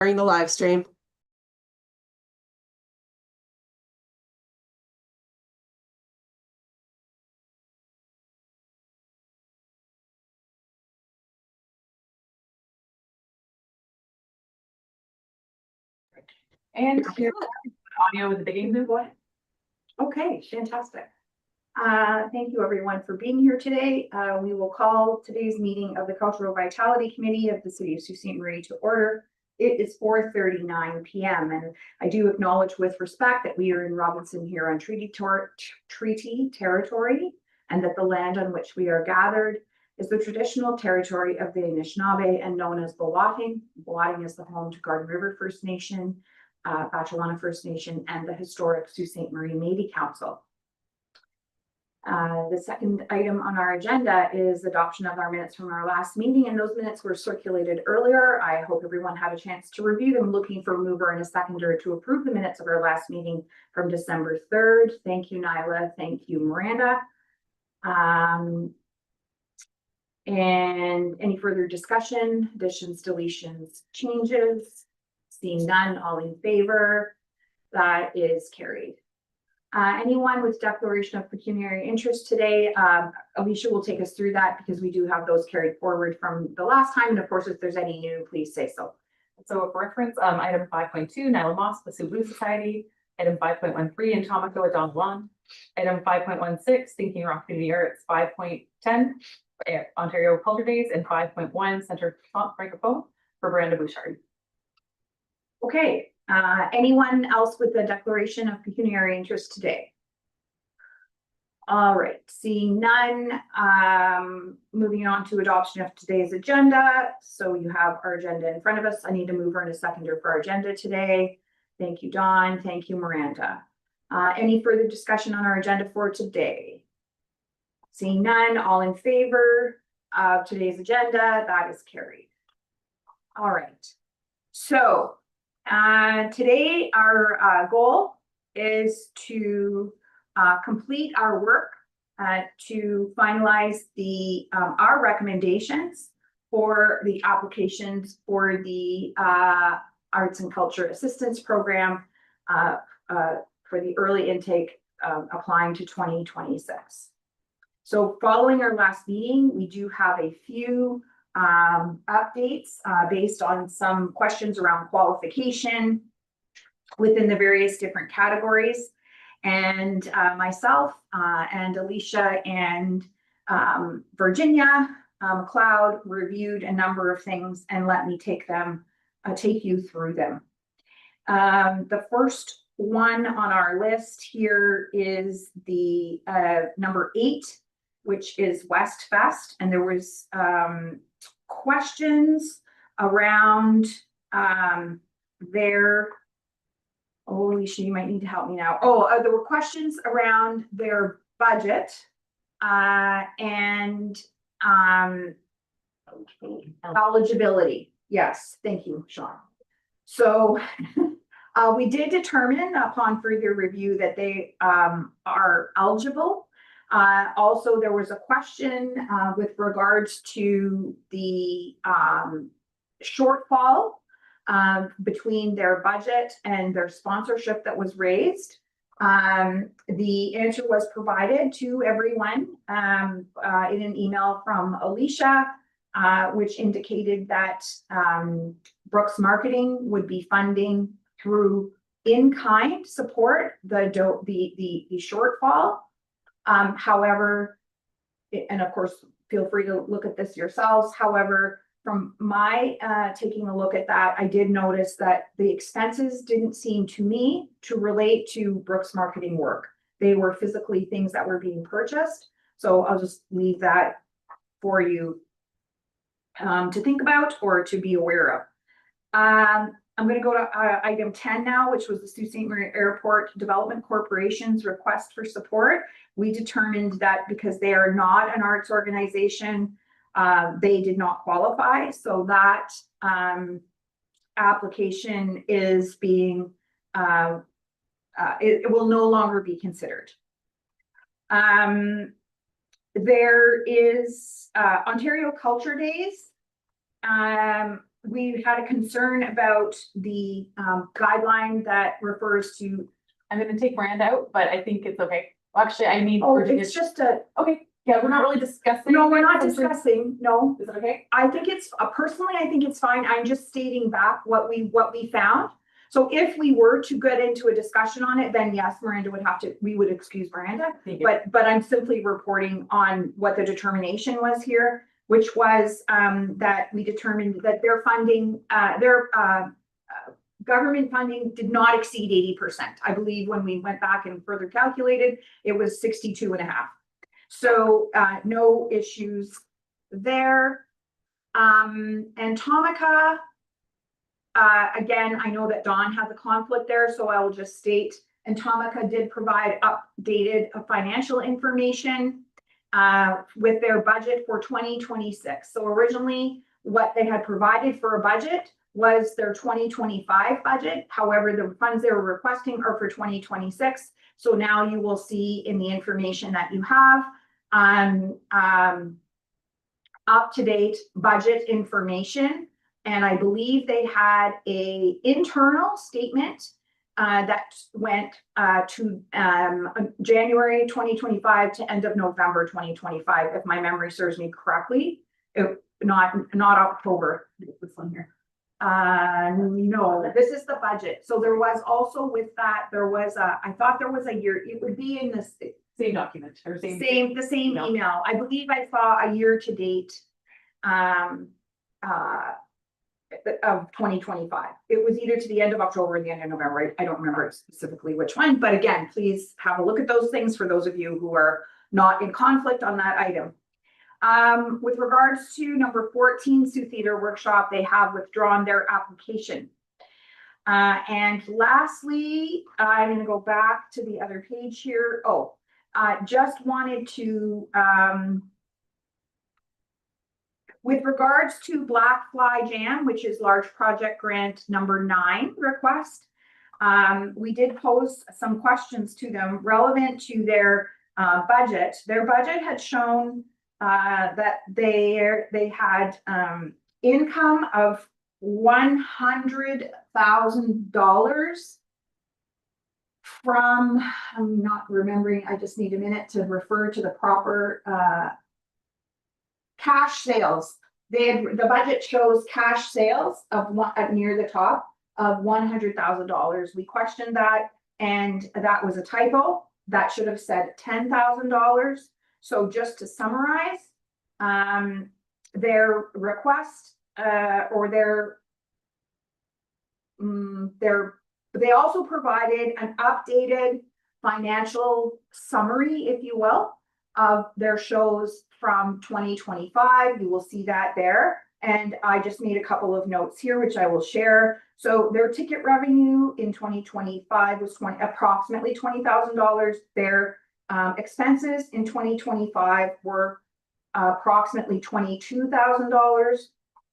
During the live stream. And here, audio with the beginning of what? Okay, fantastic. Thank you everyone for being here today. We will call today's meeting of the Cultural Vitality Committee of the City of Sault Ste. Marie to order. It is 4:39 p.m. and I do acknowledge with respect that we are in Robinson here on treaty territory, and that the land on which we are gathered is the traditional territory of the Anishinaabe and known as Bawatang. Bawatang is the home to Garden River First Nation, Batchewana First Nation, and the historic Sault Ste. Marie Métis Council. The second item on our agenda is adoption of our minutes from our last meeting, and those minutes were circulated earlier. I hope everyone had a chance to review them. Looking for a mover and a seconder to approve the minutes of our last meeting from December 3rd. Thank you, Nyla. Thank you, Miranda. And any further discussion, additions, deletions, changes? Seeing none, all in favor? That is carried. Anyone with declaration of pecuniary interest today, Alicia will take us through that because we do have those carried forward from the last time. And of course, if there's any new, please say so. So for reference, item 5.2, Nyla Moss, the Sioux Blue Society. Item 5.13, Etomico, Don Juan. Item 5.16, Thinking Rock Community Arts. 5.10, Ontario Culture Days. And 5.1, Centre Francophone for Brenda Bouchard. Okay. Anyone else with a declaration of pecuniary interest today? All right, seeing none, moving on to adoption of today's agenda. So you have our agenda in front of us. I need a mover and a seconder for our agenda today. Thank you, Dawn. Thank you, Miranda. Any further discussion on our agenda for today? Seeing none, all in favor of today's agenda, that is carried. All right, so today our goal is to complete our work to finalize the our recommendations for the applications for the Arts and Culture Assistance Program for the early intake applying to 2026. So following our last meeting, we do have a few updates based on some questions around qualification within the various different categories. And myself and Alicia and Virginia McLeod reviewed a number of things, and let me take you through them. The first one on our list here is the number 8, which is West Fest, and there was questions around their, oh, Alicia, you might need to help me now. There were questions around their budget and eligibility. Yes, thank you, Sean. So we did determine upon further review that they are eligible. Also, there was a question with regards to the shortfall between their budget and their sponsorship that was raised. The answer was provided to everyone in an email from Alicia, which indicated that Brooks Marketing would be funding through in-kind support the shortfall. However, and of course, feel free to look at this yourselves. However, from my taking a look at that, I did notice that the expenses didn't seem to me to relate to Brooks Marketing work. They were physically things that were being purchased. So I'll just leave that for you to think about or to be aware of. I'm going to go to item 10 now, which was the Sault Ste. Marie Airport Development Corporation's request for support. We determined that because they are not an arts organization, they did not qualify. So that application is being, it will no longer be considered. There is Ontario Culture Days. we had a concern about the guideline that refers to, I'm gonna take Miranda out, but I think it's okay. Well, actually, I need. oh, Virginia- it's just a, Okay, yeah, we're not really discussing. no, we're not it, so- discussing, no. Is it okay? I think it's, personally, I think it's fine. I'm just stating back what we found. So if we were to get into a discussion on it, then yes, Miranda would have to, we would excuse Miranda. Thank you. But I'm simply reporting on what the determination was here, which was that we determined that their funding, government funding did not exceed 80%. I believe when we went back and further calculated, it was 62.5. So no issues there. And Tomica, again, I know that Dawn has a conflict there, so I will just state, and Tomica did provide updated financial information with their budget for 2026. So originally, what they had provided for a budget was their 2025 budget. However, the funds they were requesting are for 2026. So now you will see in the information that you have up-to-date budget information. And I believe they had a internal statement that went to January 2025 to end of November 2025, if my memory serves me correctly. Not October, this one here. No, this is the budget. So there was also with that, there was I thought there was a year, it would be in this Same document or same. the same email. email. I believe I saw a year to date of 2025. It was either to the end of October or the end of November. I don't remember specifically which one, but again, please have a look at those things for those of you who are not in conflict on that item. With regards to number 14, Sioux Theater Workshop, they have withdrawn their application. And lastly, I'm going to go back to the other page here. Oh, just wanted to, with regards to Black Fly Jam, which is large project grant number 9 request, we did pose some questions to them relevant to their budget. Their budget had shown that they had income of $100,000 from, I'm not remembering, I just need a minute to refer to the proper cash sales. The budget shows cash sales of one near the top of $100,000. We questioned that, and that was a typo. That should have said $10,000. So just to summarize, their request or they also provided an updated financial summary, if you will, of their shows from 2025. You will see that there. And I just made a couple of notes here, which I will share. So their ticket revenue in 2025 was approximately $20,000. Their expenses in 2025 were approximately $22,000.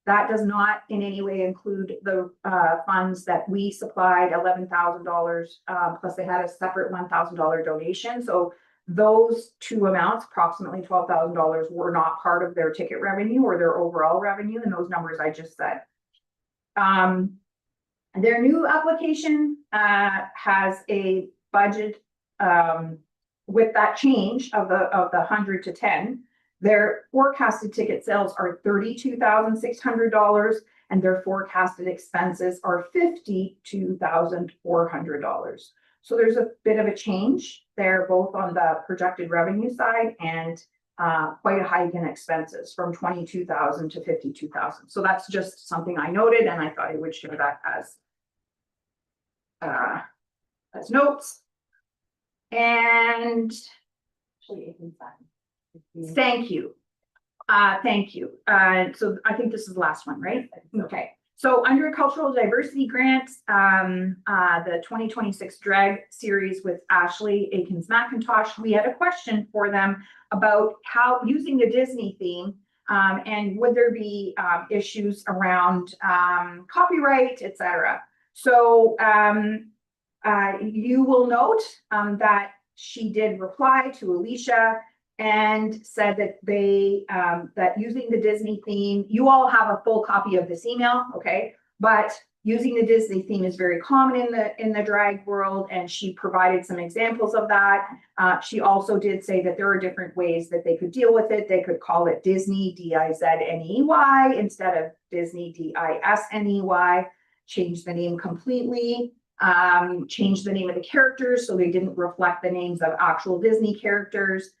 That does not in any way include the funds that we supplied, $11,000, plus they had a separate $1,000 donation. So those two amounts, approximately $12,000, were not part of their ticket revenue or their overall revenue in those numbers I just said. Their new application has a budget with that change of the 100 to 10. Their forecasted ticket sales are $32,600 and their forecasted expenses are $52,400. So there's a bit of a change there, both on the projected revenue side and quite a hike in expenses from 22,000 to 52,000. So that's just something I noted, and I thought I would share that as notes. And thank you. Thank you. So I think this is the last one, right? Okay. So under cultural diversity grants, the 2026 drag series with Ashley Akins McIntosh, we had a question for them about how using the Disney theme and would there be issues around copyright, etc. So you will note that she did reply to Alicia and said that they, that using the Disney theme, you all have a full copy of this email, okay? But using the Disney theme is very common in the drag world, and she provided some examples of that. She also did say that there are different ways that they could deal with it. They could call it Disney, D-I-Z-N-E-Y, instead of Disney, D-I-S-N-E-Y, change the name completely, change the name of the characters so they didn't reflect the names of actual Disney characters.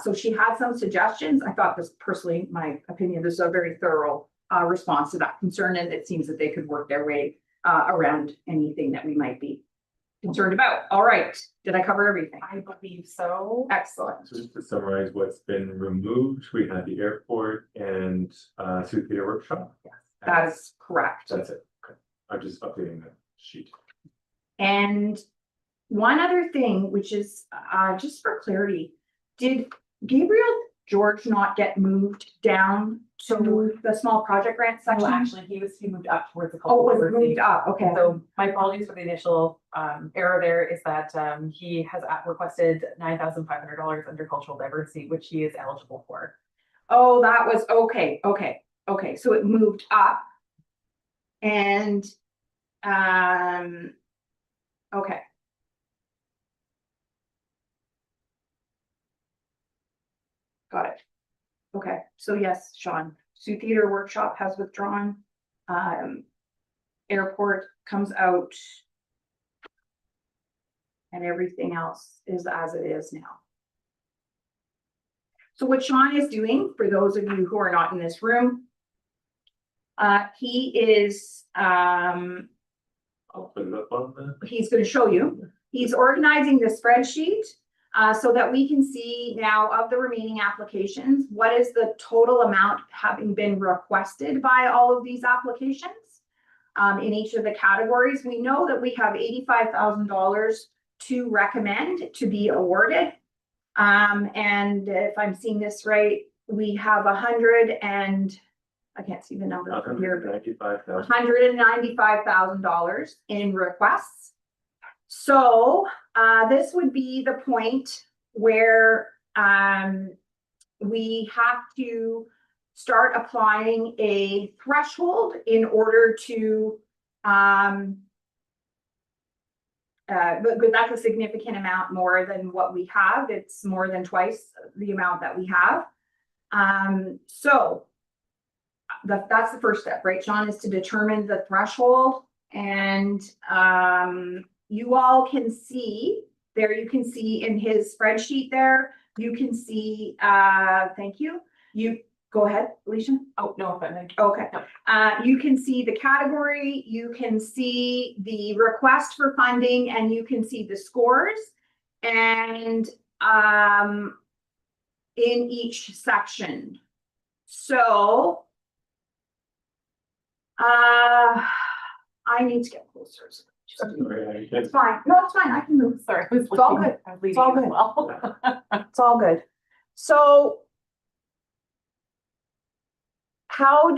So she had some suggestions. I thought this, personally, my opinion, this is a very thorough response to that concern, and it seems that they could work their way around anything that we might be concerned about. All right, did I cover everything? I believe so. Excellent. So just to summarize what's been removed, we had the airport and Sioux Theater Workshop. Yes. That is correct. That's it. Okay. I'm just updating the sheet. And one other thing, which is just for clarity, did Gabriel George not get moved down to the small project grant So section? actually, he moved up towards the. Oh, it was cultural moved up, okay. So my apologies for the initial error there is that he has requested $9,500 under cultural diversity, which he is eligible for. Oh, that was, okay, so it moved up. And, okay. Got it. Okay, so yes, Sean, Sioux Theater Workshop has withdrawn. Airport comes out. And everything else is as it is now. So what Sean is doing, for those of you who are not in this room, he is, I'll put it up on the. he's going to show you. He's organizing the spreadsheet so that we can see now of the remaining applications, what is the total amount having been requested by all of these applications in each of the categories. We know that we have $85,000 to recommend to be awarded. And if I'm seeing this right, we have 100 and I can't see the number from here, but $195,000 in requests. So this would be the point where we have to start applying a threshold in order to but that's a significant amount more than what we have. It's more than twice the amount that we have. So that's the first step, right, Sean, is to determine the threshold. And you all can see there, you can see in his spreadsheet there, you can see, thank you. You go ahead, Alicia. Oh, no, but Okay. No. You can see the category, you can see the request for funding, and you can see the scores. And in each section. So I need to get closer. It's fine. No, it's fine. I can move. sorry, I was It's all looking- good. I was leaving It's all as good. well. It's all good. So what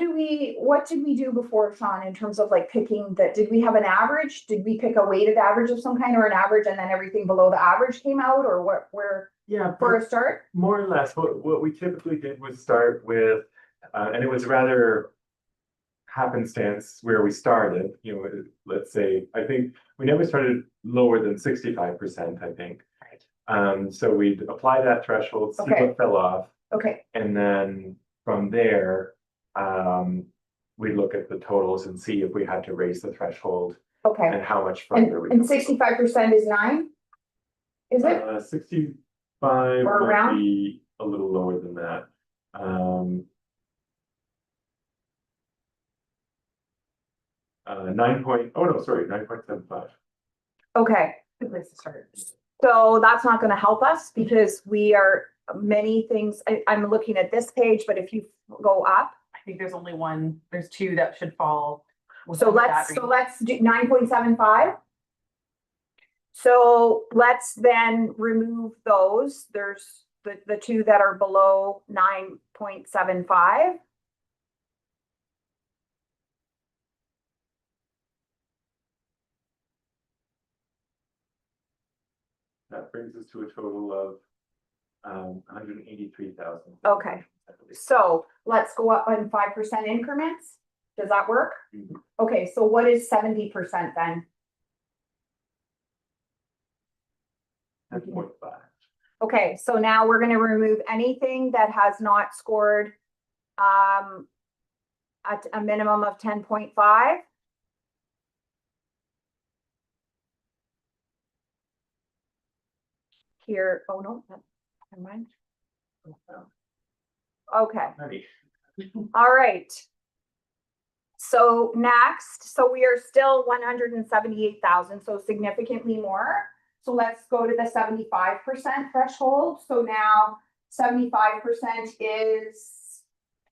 did we do before, Sean, in terms of like picking that? Did we have an average? Did we pick a weighted average of some kind, or an average and then everything below the average came out, or where Yeah, for a start? more or less. What we typically did was start with, and it was rather happenstance where we started, you know, let's say, I think we never started lower than 65%, I think. Right. So we'd apply that threshold, see Okay. what fell off, Okay, and then from there, we'd look at the totals and see if we had to raise the threshold okay. and how much further we. And 65% is 9? Is it? 65 Or might around? be a little lower than that. 9.75. Okay. Good place to start. So that's not going to help us because we are many things. I'm looking at this page, but if you go up, I think there's only one, there's two that should fall. so within that let's range. do 9.75. So let's then remove those. There's the two that are below 9.75. That brings us to a total of 183,000. Okay. So let's go up on 5% increments. Does that work? Mhm. Okay, so what is 70% then? 10.5. Okay, so now we're gonna remove anything that has not scored at a minimum of 10.5. Here, oh no, never mind. Okay, Honey. all right. So next, so we are still 178,000, so significantly more. So let's go to the 75% threshold. So now 75% is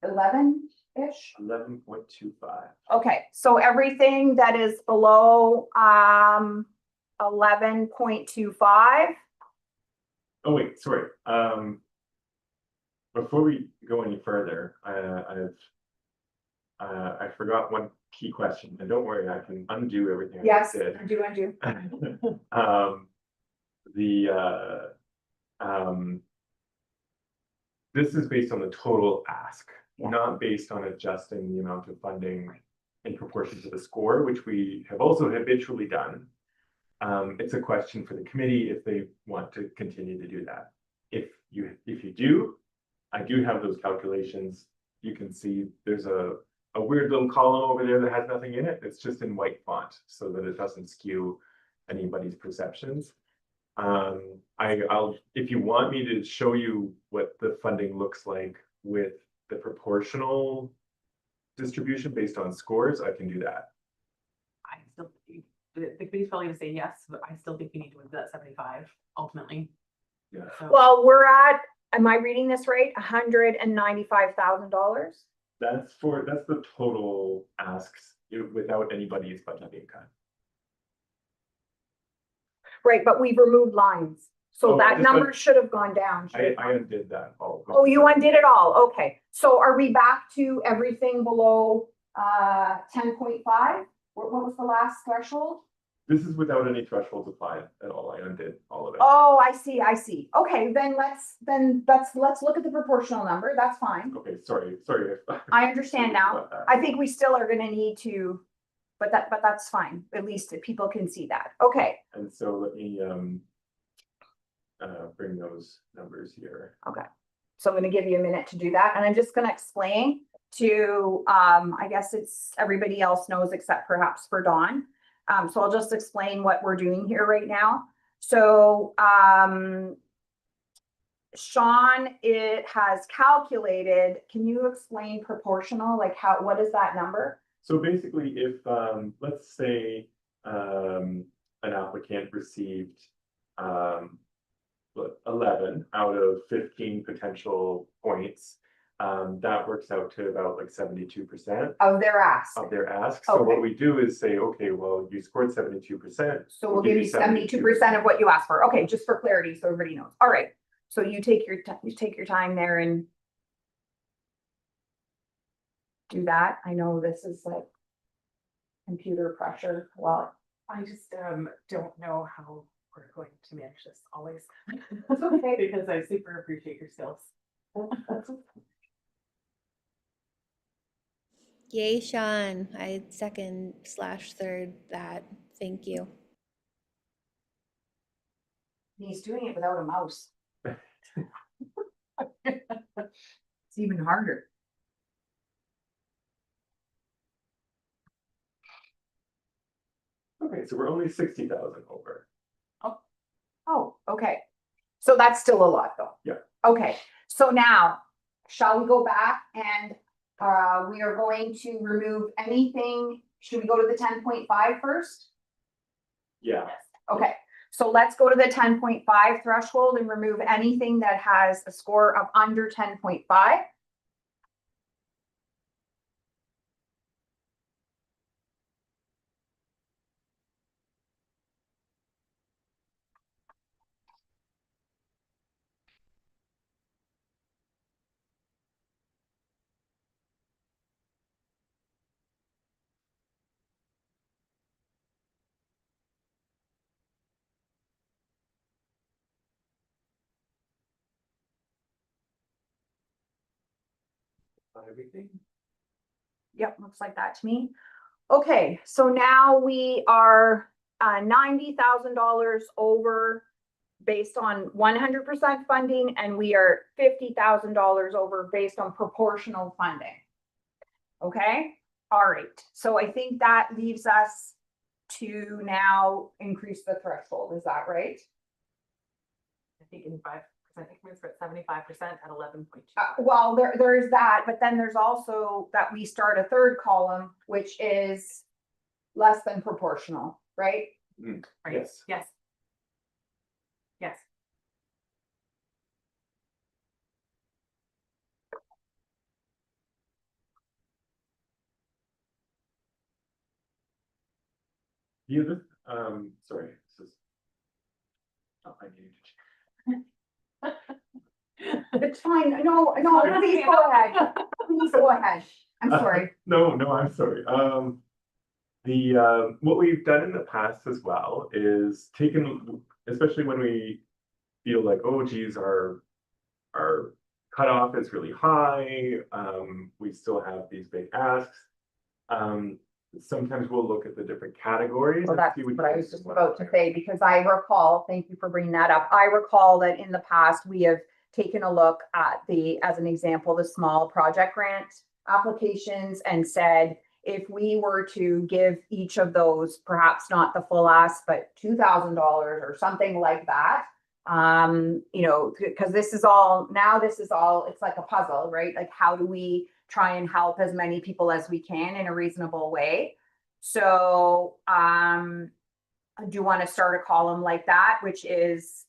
11-ish. 11.25. Okay, so everything that is below 11.25. Oh, wait, sorry. Before we go any further, I forgot one key question, and don't worry, I can undo everything I Yes, did. I do. The this is based on the total ask, Yeah. not based on adjusting the amount of funding in proportion to the score, which we have also habitually done. It's a question for the committee if they want to continue to do that. If you do, I do have those calculations. You can see there's a weird little column over there that has nothing in it. It's just in white font so that it doesn't skew anybody's perceptions. I'll, if you want me to show you what the funding looks like with the proportional distribution based on scores, I can do that. I still, the committee's probably gonna say yes, but I still think we need to move that 75 ultimately. Yeah. So, Well, we're at, am I reading this right? $195,000. That's the total asks without anybody's budgeting cut. Right, but we've removed lines. So Oh, that just number like- should have gone down. I undid that all. Oh, you undid it all. Okay. So are we back to everything below 10.5? What was the last threshold? This is without any thresholds applied at all. I undid all of it. Oh, I see. Okay, then let's look at the proportional number. That's fine. Okay, sorry. I understand now. About that. I think we still are gonna need to, but that's fine. At least people can see that. Okay. And so let me bring those numbers here. So I'm gonna give you a minute to do that, and I'm just gonna explain to, I guess it's everybody else knows except perhaps for Dawn. So I'll just explain what we're doing here right now. So, Sean, it has calculated, can you explain proportional, like what is that number? So basically, if let's say an applicant received 11 out of 15 potential points, that works out to about like 72% Of their ask. of their ask. So what Okay. we do is say, okay, well, you scored 72%. So we'll give you 72% of what you asked for. Okay, just for clarity, so everybody knows. All right. So you take your time there and do that. I know this is like computer pressure. Well, I just don't know how we're going to manage this always. That's okay. Because I super appreciate your skills. Yay, Sean. I second/third that. Thank you. he's doing it without a mouse. It's even harder. Okay, so we're only 60,000 over. Oh, okay. So that's still a lot though. Yeah. Okay, so now, shall we go back and we are going to remove anything? Should we go to the 10.5 first? Yeah, Okay, so let's go to the 10.5 threshold and remove anything that has a score of under 10.5. Everything? Yep, looks like that to me. Okay, so now we are $90,000 over based on 100% funding, and we are $50,000 over based on proportional funding. Okay, all right, so I think that leaves us to now increase the threshold, is that right? I think in 5% increments, we're at 75% at 11.2. Well, there's that, but then there's also that we start a third column, which is less than proportional, right? Right? Yes. Yes. Yes. You, sorry, this is. Oh, I need to. It's fine, no, please go ahead, please go ahead, I'm sorry. No, I'm sorry. What we've done in the past as well is taken, especially when we feel like, oh geez, our cutoff is really high, we still have these big asks. Sometimes we'll look at the different categories. Well, and that's see which what I ones was just we about want to say, because I recall, thank you for bringing that up. I recall that in the past, we have taken a look at as an example, the small project grant applications and said, if we were to give each of those, perhaps not the full ask, but $2,000 or something like that. Because this is all, it's like a puzzle, right? Like, how do we try and help as many people as we can in a reasonable way? So, I do want to start a column like that, which is,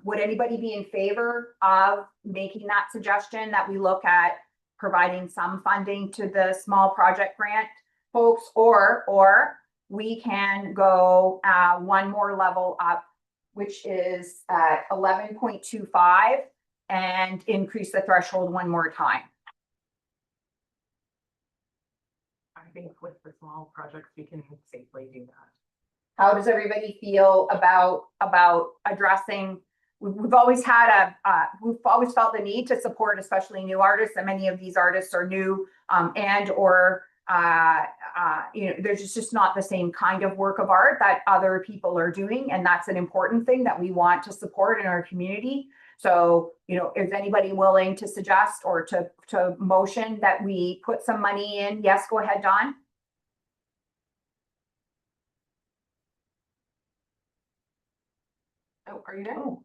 would anybody be in favor of making that suggestion that we look at providing some funding to the small project grant folks, or we can go one more level up, which is at 11.25 and increase the threshold one more time. I think with the small projects, we can safely do that. How does everybody feel about addressing? We've always had we've always felt the need to support, especially new artists, and many of these artists are new, there's just not the same kind of work of art that other people are doing, and that's an important thing that we want to support in our community. So, is anybody willing to suggest or to motion that we put some money in? Yes, go ahead, Don. Oh, are you there? Oh.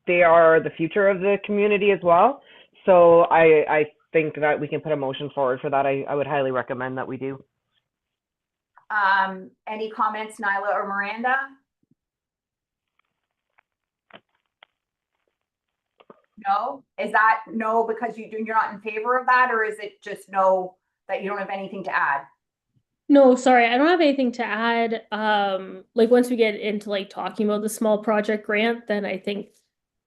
They are the future of the community as well. So I think that we can put a motion forward for that. I would highly recommend that we do. Any comments, Nyla or Miranda? No? Is that no because you're not in favor of that, or is it just no that you don't have anything to add? No, sorry, I don't have anything to add. Like once we get into like talking about the small project grant, then I think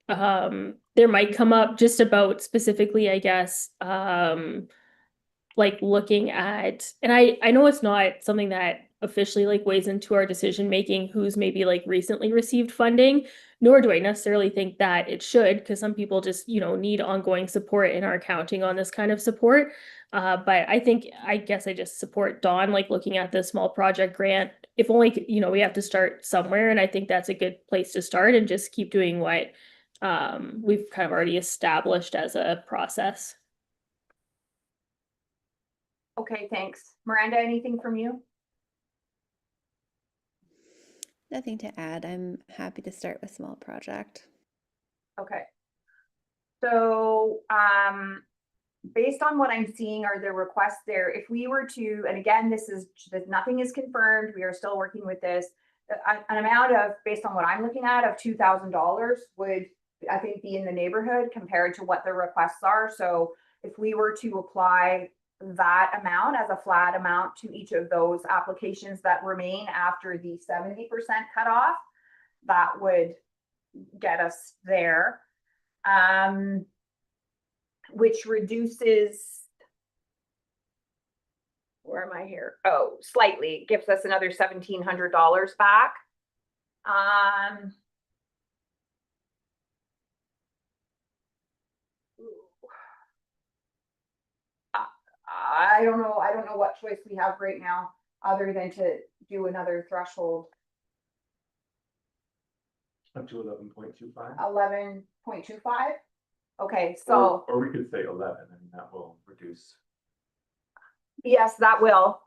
there might come up just about specifically, I guess, like looking at, and I know it's not something that officially like weighs into our decision making who's maybe like recently received funding, nor do I necessarily think that it should, because some people just, need ongoing support and are counting on this kind of support. But I guess I just support Dawn, like looking at the small project grant. If only, we have to start somewhere, and I think that's a good place to start and just keep doing what we've kind of already established as a process. Okay, thanks. Miranda, anything from you? Nothing to add. I'm happy to start with small project. Okay. So, based on what I'm seeing, are there requests there? If we were to, and again, nothing is confirmed, we are still working with this, an amount of, based on what I'm looking at, of $2,000 would, I think, be in the neighborhood compared to what the requests are. So if we were to apply that amount as a flat amount to each of those applications that remain after the 70% cutoff, that would get us there. Which reduces, where am I here? Oh, slightly, gives us another $1,700 back. I don't know what choice we have right now, other than to do another threshold, Up to 11.25. 11.25. Okay, so, Or we could say 11, and that will reduce. yes, that will.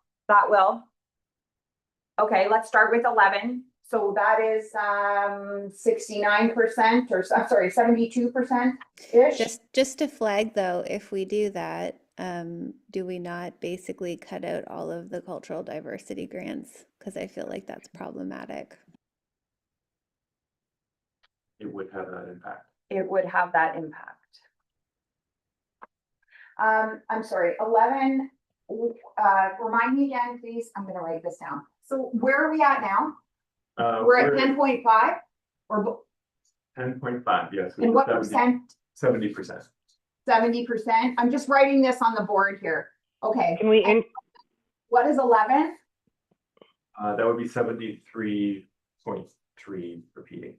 Okay, let's start with 11. So that is 69% or I'm sorry, 72%-ish. Just to flag though, if we do that, do we not basically cut out all of the cultural diversity grants? Because I feel like that's problematic. It would have that impact. It would have that impact. I'm sorry, 11, remind me again, please. I'm gonna write this down. So where are we at now? We're at 10.5 or 10.5, yes. and what percent? 70%. 70%. I'm just writing this on the board here. Okay. Can we, And what is 11? That would be 73.3 repeating.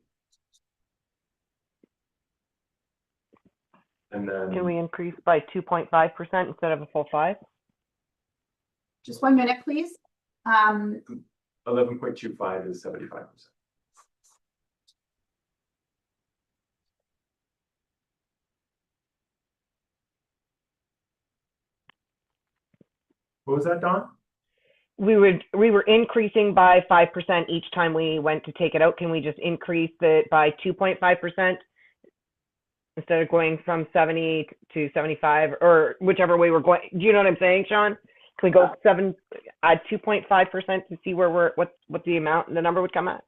And then. can we increase by 2.5% instead of a full 5? Just 1 minute, please. 11.25 is 75%. What was that, Don? We were increasing by 5% each time we went to take it out. Can we just increase it by 2.5% instead of going from 70 to 75 or whichever way we're going? Do you know what I'm saying, Sean? Can we go add 2.5% to see where what the amount, the number would come at?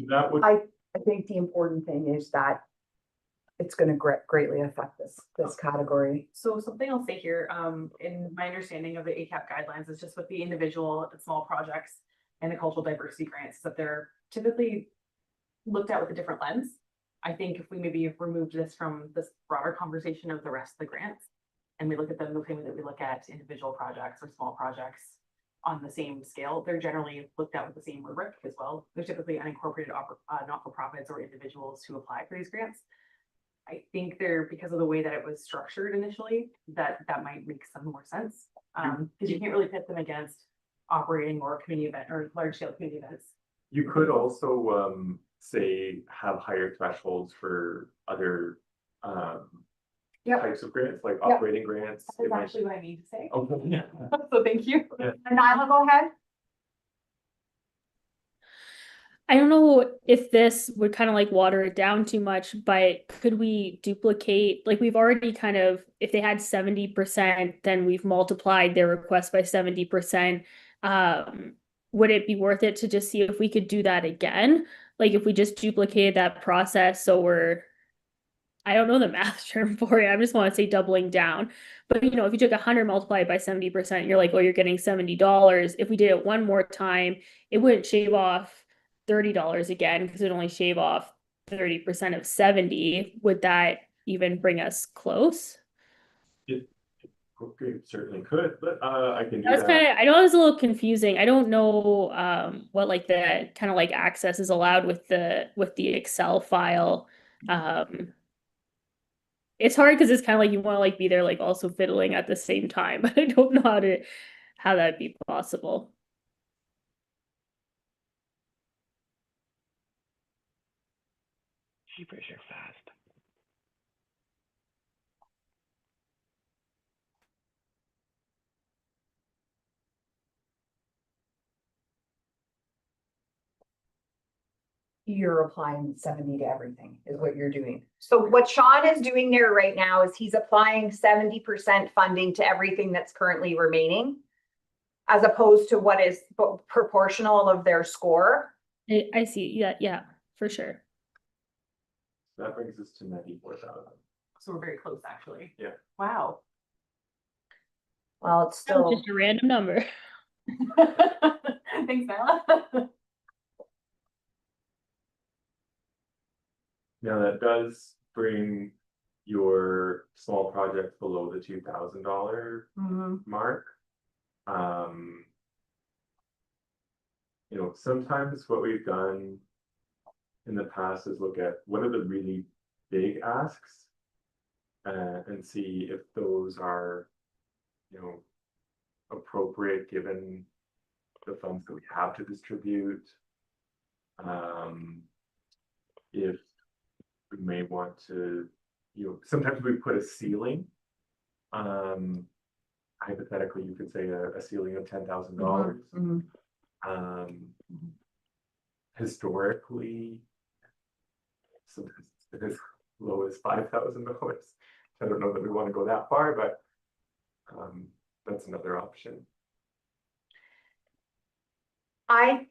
That would. I think the important thing is that it's gonna greatly affect this category. So something I'll say here, in my understanding of the ACAP guidelines is just with the individual and small projects and the cultural diversity grants, that they're typically looked at with a different lens. I think if we maybe removed this from this broader conversation of the rest of the grants, and we look at them the same way that we look at individual projects or small projects on the same scale, they're generally looked at with the same rubric as well. They're typically unincorporated not-for-profits or individuals who apply for these grants. I think because of the way that it was structured initially, that might make some more sense. Because you can't really pit them against operating or community event or large scale community events. You could also say have higher thresholds for other types of grants, like operating grants. That's actually what I need to say. Okay, yeah. So thank you. Nyla, go ahead. I don't know if this would kind of like water it down too much, but could we duplicate, like we've already kind of, if they had 70%, then we've multiplied their request by 70%. Would it be worth it to just see if we could do that again? Like if we just duplicated that process, so I don't know the math term for it. I just want to say doubling down. But if you took 100 multiplied by 70%, you're like, oh, you're getting $70. If we did it one more time, it wouldn't shave off $30 again, because it only shave off 30% of 70. Would that even bring us close? It certainly could, but I can do That's that. I know it's a little confusing. I don't know what like the kind of like access is allowed with the Excel file. It's hard because it's kind of like you want to like be there like also fiddling at the same time, but I don't know how that'd be possible. Jeepers, you're fast. You're applying 70 to everything is what you're doing. So what Sean is doing there right now is he's applying 70% funding to everything that's currently remaining, as opposed to what is proportional of their score. I see. Yeah, for sure. That brings us to 94,000. So we're very close, actually. Yeah. Wow. Well, it's That was still, just a random number. Thanks, Nyla. Now that does bring your small project below the $2,000 mark. Sometimes what we've done in the past is look at what are the really big asks and see if those are, appropriate given the funds that we have to distribute. If we may want to, sometimes we put a ceiling. Hypothetically, you could say a ceiling of $10,000. Historically, sometimes it's as low as $5,000. I don't know that we want to go that far, but that's another option. I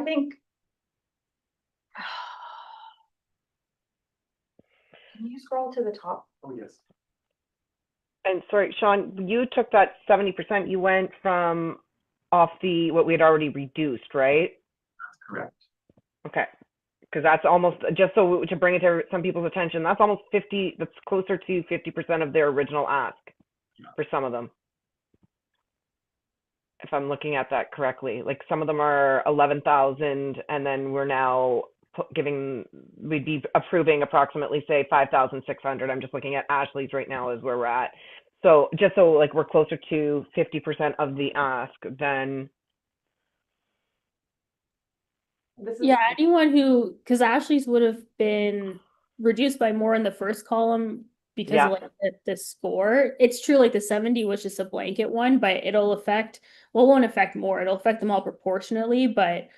think. Can you scroll to the top? Oh, yes, And sorry, Sean, you took that 70%, you went from off what we had already reduced, right? that's correct. Okay. Because that's almost, just so to bring it to some people's attention, that's almost 50, that's closer to 50% of their original ask for some of them. If I'm looking at that correctly, like some of them are 11,000 and then we're now we'd be approving approximately say 5,600. I'm just looking at Ashley's right now is where we're at. So just so like we're closer to 50% of the ask, then. Yeah, anyone who, because Ashley's would have been reduced by more in the first column because Yeah. of like the score. It's true, like the 70 was just a blanket one, but it won't affect more. It'll affect them all proportionately, but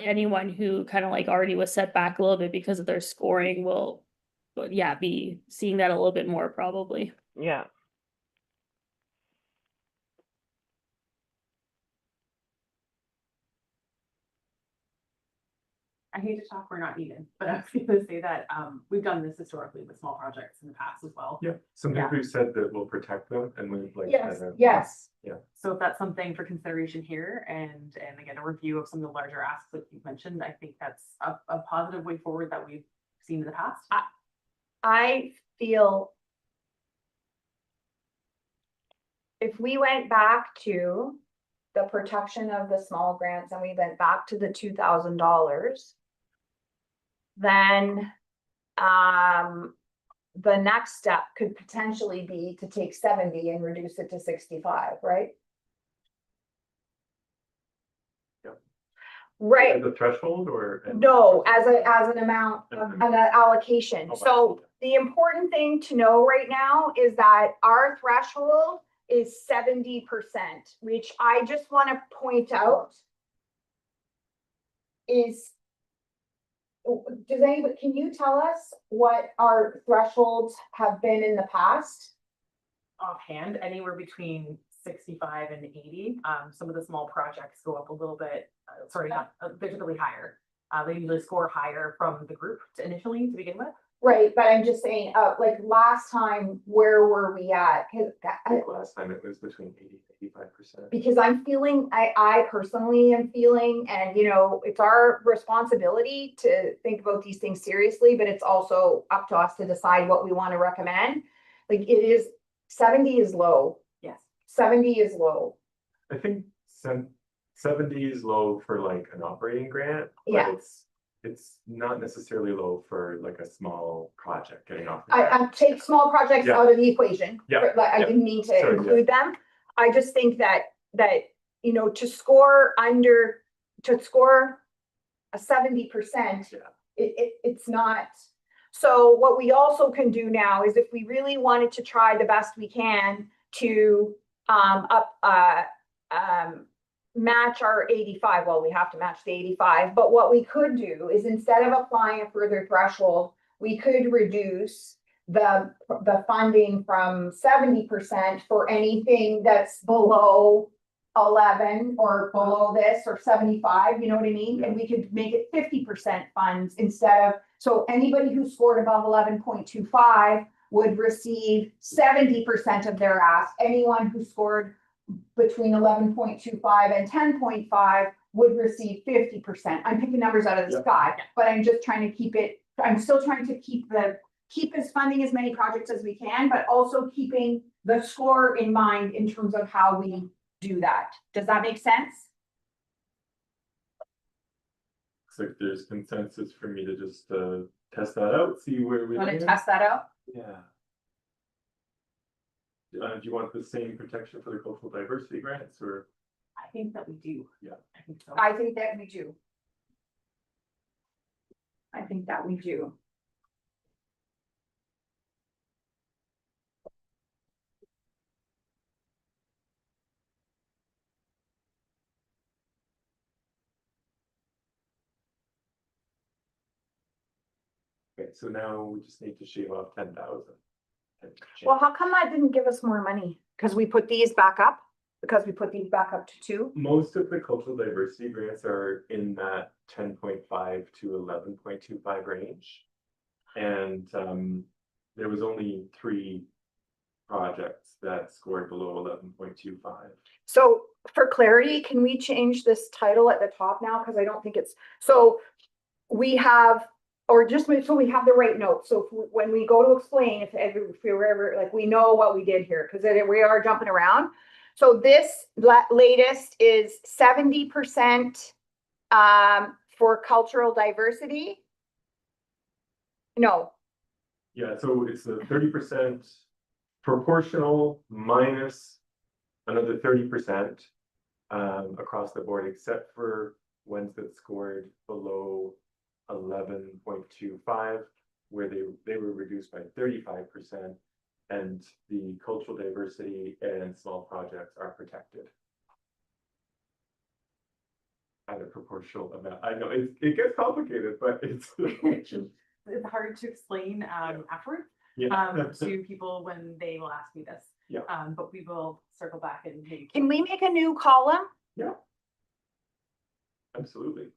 anyone who kind of like already was set back a little bit because of their scoring will be seeing that a little bit more probably. Yeah. I hate to talk, we're not needed, but I was gonna say that, we've done this historically with small projects in the past as well. Yeah, sometimes we've said that we'll protect them and we've like. Yes, kind of- yes. So if that's something for consideration here and again, a review of some of the larger asks that you've mentioned, I think that's a positive way forward that we've seen in the past. I feel. If we went back to the protection of the small grants and we went back to the $2,000. Then, the next step could potentially be to take 70 and reduce it to 65, right? Yep. Right. The threshold or? No, as an amount of an allocation. Oh, So the important thing to know right now is that our threshold is 70%, which I just want to point out is. Does anybody, can you tell us what our thresholds have been in the past? Offhand, anywhere between 65 and 80. Some of the small projects go up a little bit, they're typically higher. They usually score higher from the group initially to begin with. Right, but I'm just saying, like last time, where were we at? Last time it was between 80 and 85%. Because I'm feeling, I personally am feeling, and it's our responsibility to think about these things seriously, but it's also up to us to decide what we want to recommend. Like 70 is low. Yes. 70 is low. I think 70 is low for like an operating grant. Yeah. But it's not necessarily low for like a small project getting off. I take small projects Yeah. out of the equation. Yeah, Like, I yeah. didn't mean to Sorry, yeah. include them. I just think that to score a 70%, Yeah. it's not. So what we also can do now is if we really wanted to try the best we can to match our 85, well, we have to match the 85, but what we could do is instead of applying a further threshold, we could reduce the funding from 70% for anything that's below 11 or below this or 75, you know what I mean? Yeah. And we could make it 50% funds instead of, so anybody who scored above 11.25 would receive 70% of their ask. Anyone who scored between 11.25 and 10.5 would receive 50%. I'm picking numbers out of the sky, but I'm just trying to keep it, I'm still trying to keep as funding as many projects as we can, but also keeping the score in mind in terms of how we do that. Does that make sense? Looks like there's consensus for me to just test that out, see where we Want to land. test that out? Yeah. Do you want the same protection for the cultural diversity grants or? I think that we do. Yeah. I think so. I think that we do. I think that we do. Okay, so now we just need to shave off 10,000. Well, how come that didn't give us more money? Because we put these back up? Because we put these back up to 2? Most of the cultural diversity grants are in that 10.5 to 11.25 range. And there was only 3 projects that scored below 11.25. So for clarity, can we change this title at the top now? Because I don't think it's, so we have, or just so we have the right note. So when we go to explain, if we're ever, like, we know what we did here, because we are jumping around. So this latest is 70% for cultural diversity. No, Yeah, so it's a 30% proportional minus another 30% across the board, except for ones that scored below 11.25, where they were reduced by 35%, and the cultural diversity and small projects are protected at a proportional amount. I know it gets complicated, but it's It's hard to explain afterwards yeah. to people when they will ask me this. Yeah. But we will circle back and maybe. can we make a new column? Yeah. Absolutely.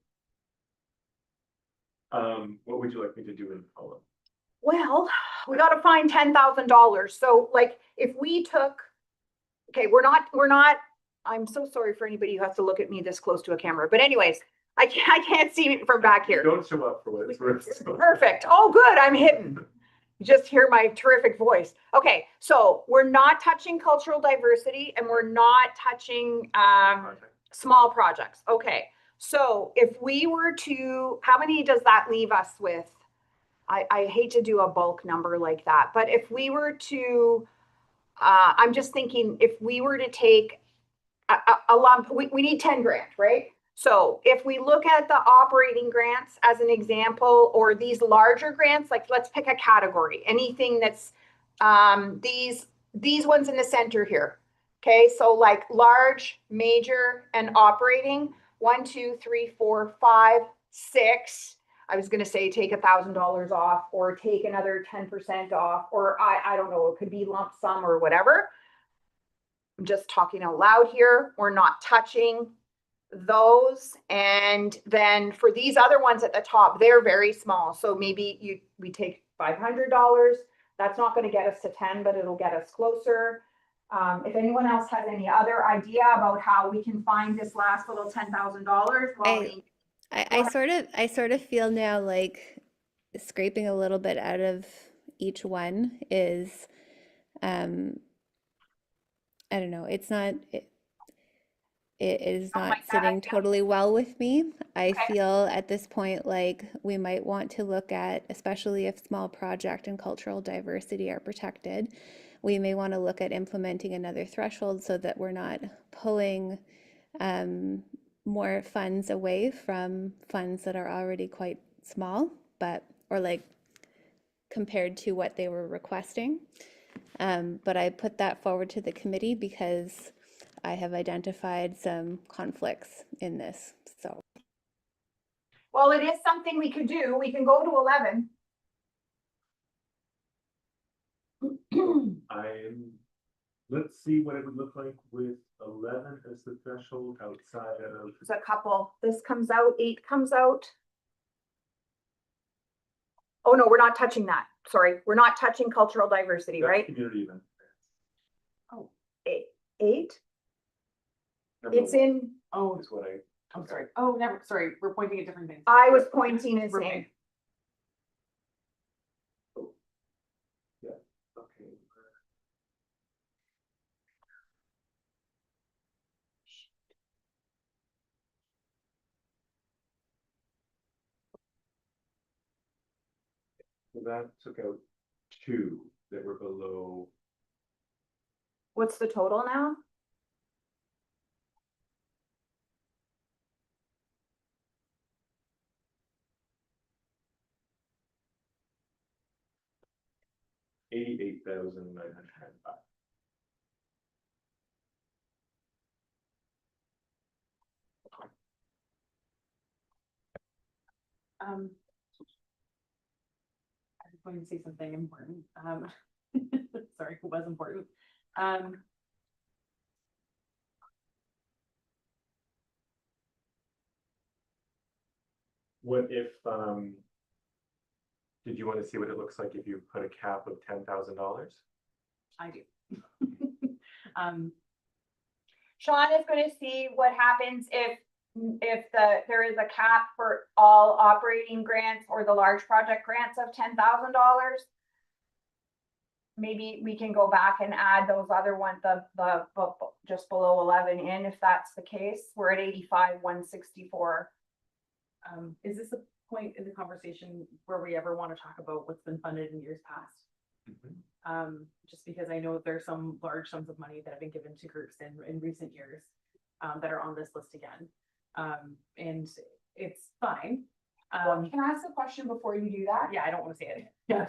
What would you like me to do in the column? Well, we gotta find $10,000. So like, if we took, okay, we're not, I'm so sorry for anybody who has to look at me this close to a camera, but anyways, I can't see it from back here. Don't show up for what it's worth. Perfect. Oh, good. I'm hidden. You just hear my terrific voice. Okay, so we're not touching cultural diversity and we're not touching small projects. Okay, so if we were to, how many does that leave us with? I hate to do a bulk number like that, but if we were to, I'm just thinking, if we were to take a lump, we need 10 grand, right? So if we look at the operating grants as an example, or these larger grants, like let's pick a category, anything that's these ones in the center here. Okay, so like large, major, and operating, 1, 2, 3, 4, 5, 6. I was going to say take $1,000 off or take another 10% off, or I don't know, it could be lump sum or whatever. I'm just talking out loud here. We're not touching those. And then for these other ones at the top, they're very small. So maybe we take $500. That's not going to get us to 10, but it'll get us closer. If anyone else has any other idea about how we can find this last little $10,000, well, I sort of feel now like scraping a little bit out of each one is, I don't know, it is Don't not like that sitting idea? totally well with me. I Okay. feel at this point like we might want to look at, especially if small project and cultural diversity are protected, we may want to look at implementing another threshold so that we're not pulling more funds away from funds that are already quite small, or like compared to what they were requesting. But I put that forward to the committee because I have identified some conflicts in this, so. Well, it is something we could do. We can go to 11. Let's see what it would look like with 11 as the threshold outside of. There's a couple. This comes out, 8 comes out. Oh, no, we're not touching that. Sorry, we're not touching cultural diversity, That's right? Community event. Oh, 8? Number It's one in, Oh, is what I'm sorry. Oh, never, sorry. We're pointing at different things. I was pointing and We're saying, okay. So that took out 2 that were below What's the total now? $88,905. Um. I was going to say something important. Sorry, it was important. What if, did you want to see what it looks like if you put a cap of $10,000? I do. Sean is gonna see what happens if there is a cap for all operating grants or the large project grants of $10,000. Maybe we can go back and add those other ones, the just below 11 in, if that's the case. We're at 85,164. Is this a point in the conversation where we ever want to talk about what's been funded in years past? Just because I know there's some large sums of money that have been given to groups in recent years that are on this list again. And it's fine. Well, can I ask a question before you do that? Yeah, I don't want to say it. Yeah.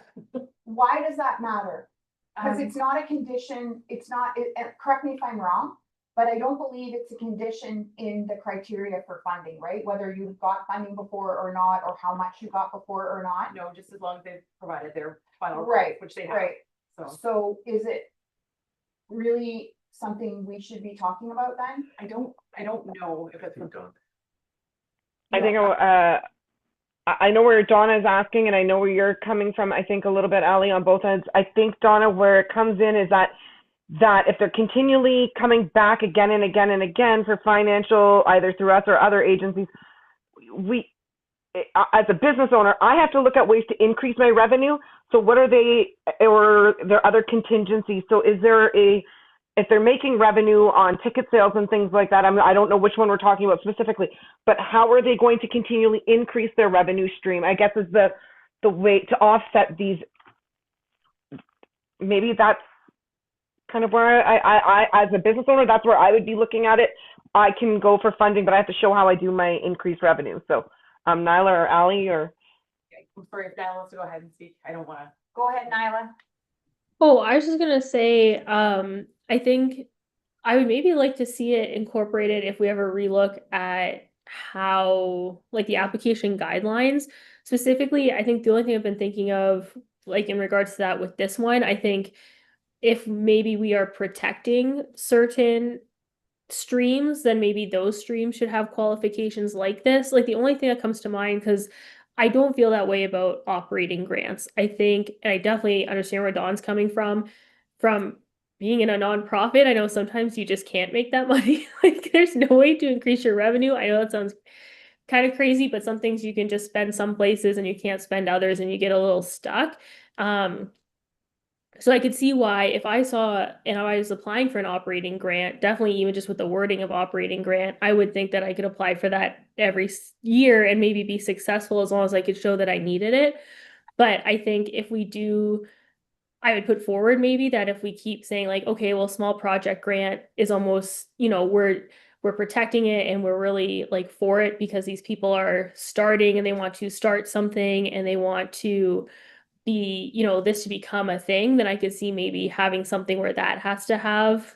Why does that matter? Because Um, it's not a condition, it's not, correct me if I'm wrong, but I don't believe it's a condition in the criteria for funding, right? Whether you've got funding before or not, or how much you got before or not. No, just as long as they've provided their final, Right, which they have. right. So So is it really something we should be talking about then? I don't know if I it's. think Don. I think, I know where Donna is asking, and I know where you're coming from, I think a little bit, Ali, on both ends. I think, Donna, where it comes in is that if they're continually coming back again and again and again for financial, either through us or other agencies, as a business owner, I have to look at ways to increase my revenue. So what are they, or there are other contingencies? So is there if they're making revenue on ticket sales and things like that, I don't know which one we're talking about specifically, but how are they going to continually increase their revenue stream? I guess is the way to offset these. Maybe that's kind of where I as a business owner, that's where I would be looking at it. I can go for funding, but I have to show how I do my increased revenue. So Nyla or Ali or. I'm sorry if Diana wants to go ahead and speak. I don't want to. Go ahead, Nyla. Oh, I was just gonna say, I think I would maybe like to see it incorporated if we ever relook at how, like, the application guidelines. Specifically, I think the only thing I've been thinking of, like, in regards to that with this one, I think if maybe we are protecting certain streams, then maybe those streams should have qualifications like this. Like, the only thing that comes to mind, because I don't feel that way about operating grants. I think, and I definitely understand where Dawn's coming from being in a nonprofit. I know sometimes you just can't make that money. Like, there's no way to increase your revenue. I know that sounds kind of crazy, but some things you can just spend some places and you can't spend others and you get a little stuck. So I could see why if I saw and I was applying for an operating grant, definitely even just with the wording of operating grant, I would think that I could apply for that every year and maybe be successful as long as I could show that I needed it. But I think if we do, I would put forward maybe that if we keep saying like, okay, well, small project grant is almost, we're protecting it and we're really like for it because these people are starting and they want to start something and they want to be, this to become a thing, then I could see maybe having something where that has to have,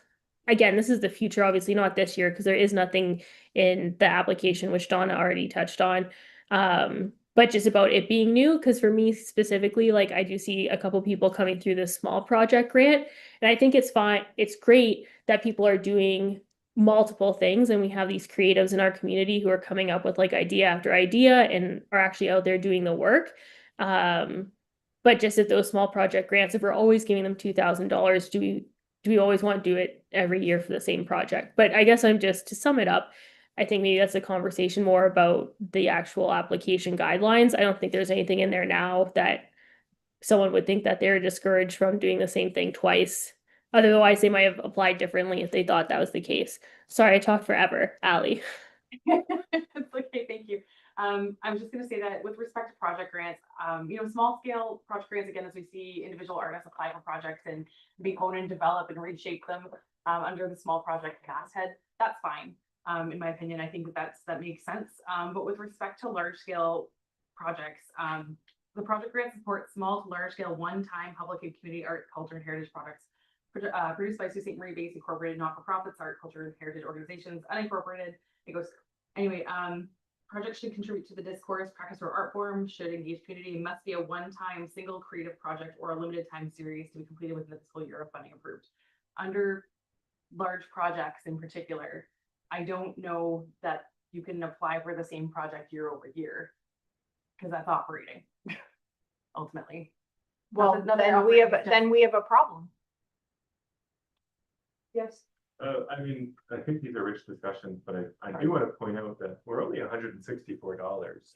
again, this is the future, obviously not this year, because there is nothing in the application, which Donna already touched on. But just about it being new, because for me specifically, like I do see a couple people coming through this small project grant, and I think it's fine. It's great that people are doing multiple things and we have these creatives in our community who are coming up with like idea after idea and are actually out there doing the work. But just at those small project grants, if we're always giving them $2,000, do we always want to do it every year for the same project? But I guess to sum it up, I think maybe that's a conversation more about the actual application guidelines. I don't think there's anything in there now that someone would think that they're discouraged from doing the same thing twice. Otherwise, they might have applied differently if they thought that was the case. Sorry, I talked forever, Ali. It's okay, thank you. I was just gonna say that with respect to project grants, small scale project grants, again, as we see individual artists apply for projects and be own and develop and reshape them under the small project masthead, that's fine. In my opinion, I think that makes sense. But with respect to large scale projects, the project grants support small to large scale one-time public and community art, culture, and heritage projects produced by Sault Ste. Marie based incorporated not-for-profits, art, culture, and heritage organizations, unincorporated. It goes anyway. Projects should contribute to the discourse, practice, or art form, should engage community, and must be a one-time single creative project or a limited time series to be completed within the fiscal year of funding approved. Under large projects in particular, I don't know that you can apply for the same project year over year, because that's operating ultimately. Well, Not that then we have a problem. Yes. I mean, I think these are rich discussions, but I do want to point out that we're only $164.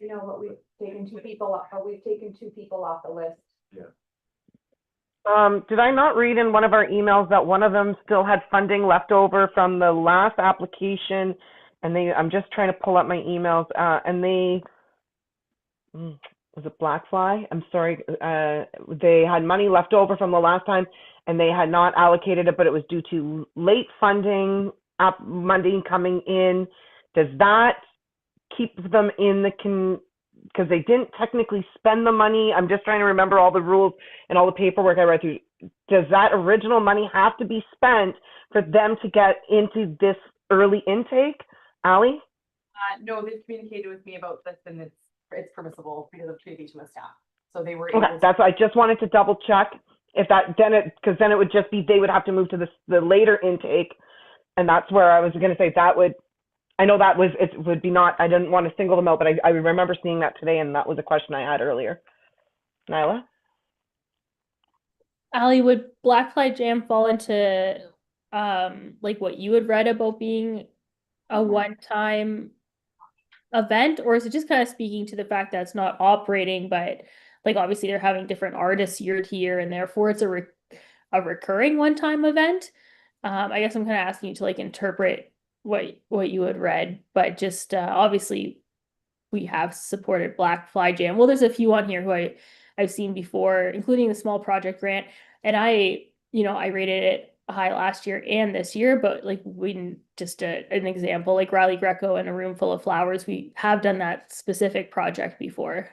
You know, but we've taken two people off the list. Did I not read in one of our emails that one of them still had funding left over from the last application? And I'm just trying to pull up my emails, was it Blackfly? I'm sorry. They had money left over from the last time and they had not allocated it, but it was due to late funding, money coming in. Does that keep them in because they didn't technically spend the money? I'm just trying to remember all the rules and all the paperwork I read through. Does that original money have to be spent for them to get into this early intake? Allie? No, they've communicated with me about this, and it's permissible because of communication with staff. So they were Okay, I just wanted to double check if because then it would just be, they would have to move to the later intake. And that's where I was going to say it would be not, I didn't want to single them out, but I remember seeing that today, and that was a question I had earlier. Nyla? Allie, would Blackfly Jam fall into like what you had read about being a one-time event, or is it just kind of speaking to the fact that it's not operating, but like obviously they're having different artists year to year, and therefore it's a recurring one-time event? I guess I'm kind of asking you to like interpret what you had read, but just obviously we have supported Blackfly Jam. Well, there's a few on here who I've seen before, including the small project grant, and I rated it high last year and this year, but like we just an example, like Riley Greco and A Room Full of Flowers, we have done that specific project before.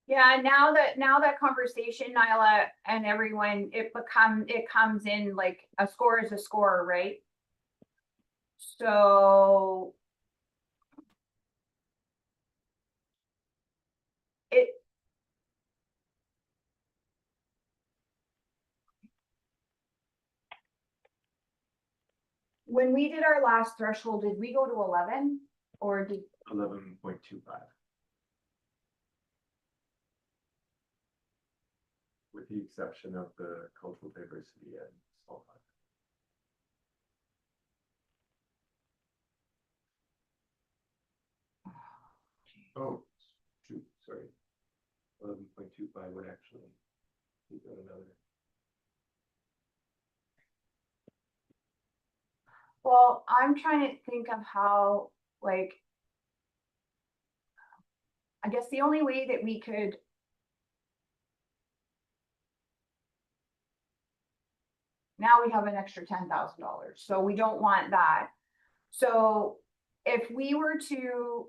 Yeah, now that conversation, Nyla, and everyone, it comes in like a score is a score, right? So when we did our last threshold, did we go to 11 or did 11.25. With the exception of the cultural diversity and small projects. Oh, shoot, sorry. 11.25 would actually be another. Well, I'm trying to think of how, like, I guess the only way that we could now we have an extra $10,000, so we don't want that. So if we were to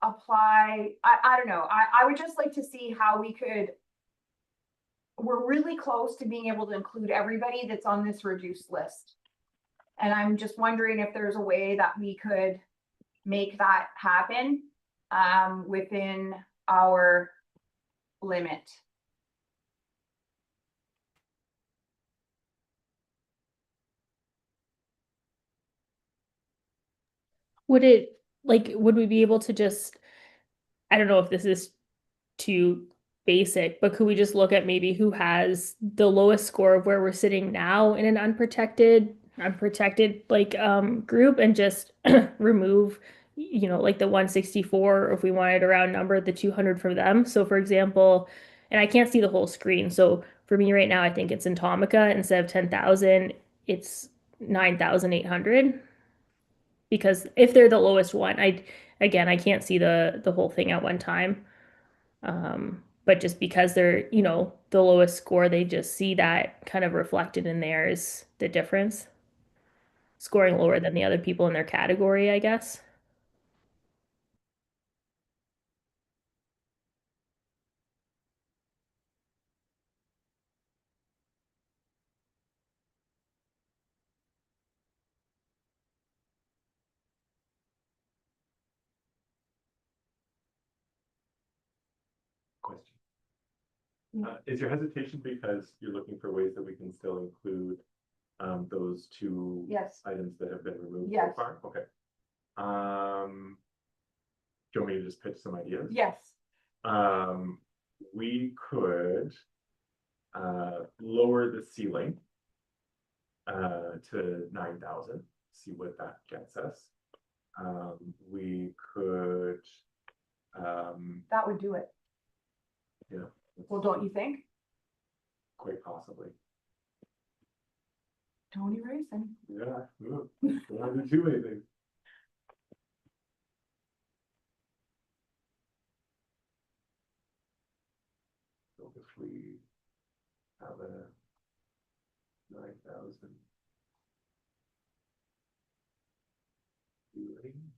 apply, I don't know, I would just like to see how we could, we're really close to being able to include everybody that's on this reduced list. And I'm just wondering if there's a way that we could make that happen within our limit. Would we be able to just, I don't know if this is too basic, but could we just look at maybe who has the lowest score of where we're sitting now in an unprotected like group, and just remove like the 164, or if we wanted a round number, the 200 from them. So for example, and I can't see the whole screen, so for me right now I think it's in Atomica, instead of 10,000 it's 9,800. Because if they're the lowest one, again, I can't see the whole thing at one time. But just because they're, the lowest score, they just see that kind of reflected in theirs, the difference. Scoring lower than the other people in their category, I guess. Question. Is your hesitation because you're looking for ways that we can still include those two Yes. items that have been removed so Yes. far? Okay. Do you want me to just pitch some ideas? Yes. We could lower the ceiling to 9,000, see what that gets us. We could That would do it. yeah, Well, don't you think? quite possibly. Tony Racing. Yeah, don't have to do anything. So if we have a 9,000 ceiling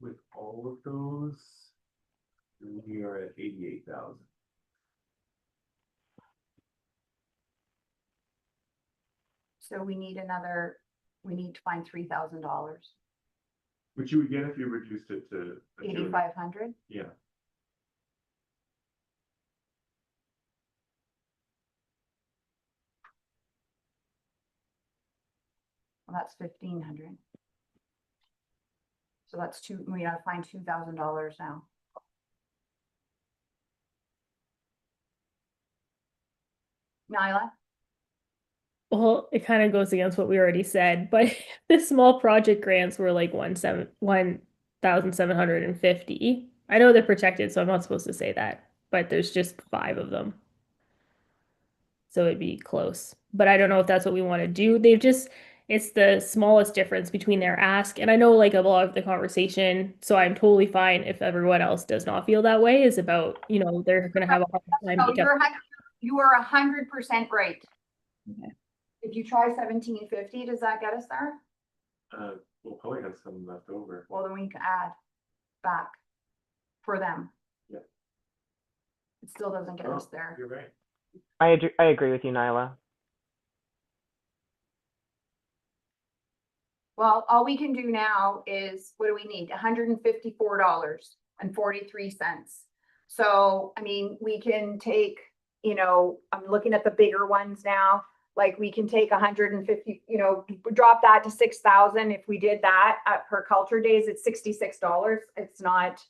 with all of those, we are at 88,000. So we need to find $3,000, Which you would get if you reduced it to a 8,500. Yeah. Well, that's 1,500. So that's we gotta find $2,000 now. Nyla? Well, it kind of goes against what we already said, but the small project grants were like 1,750. I know they're protected, so I'm not supposed to say that, but there's just 5 of them. So it'd be close. But I don't know if that's what we want to do. It's the smallest difference between their ask. And I know like a lot of the conversation, so I'm totally fine if everyone else does not feel that way, is about, they're going to have a hard time. No, because- you are 100% right. Okay. If you try 1,750, does that get us there? We'll probably have some left over. Well, then we can add back for them. Yeah. It still doesn't get us there. You're right. I agree with you, Nyla. Well, all we can do now is, what do we need? $154.43. So, I mean, we can take, I'm looking at the bigger ones now. Like we can take 150, drop that to 6,000. If we did that at per culture days, it's $66. It's not,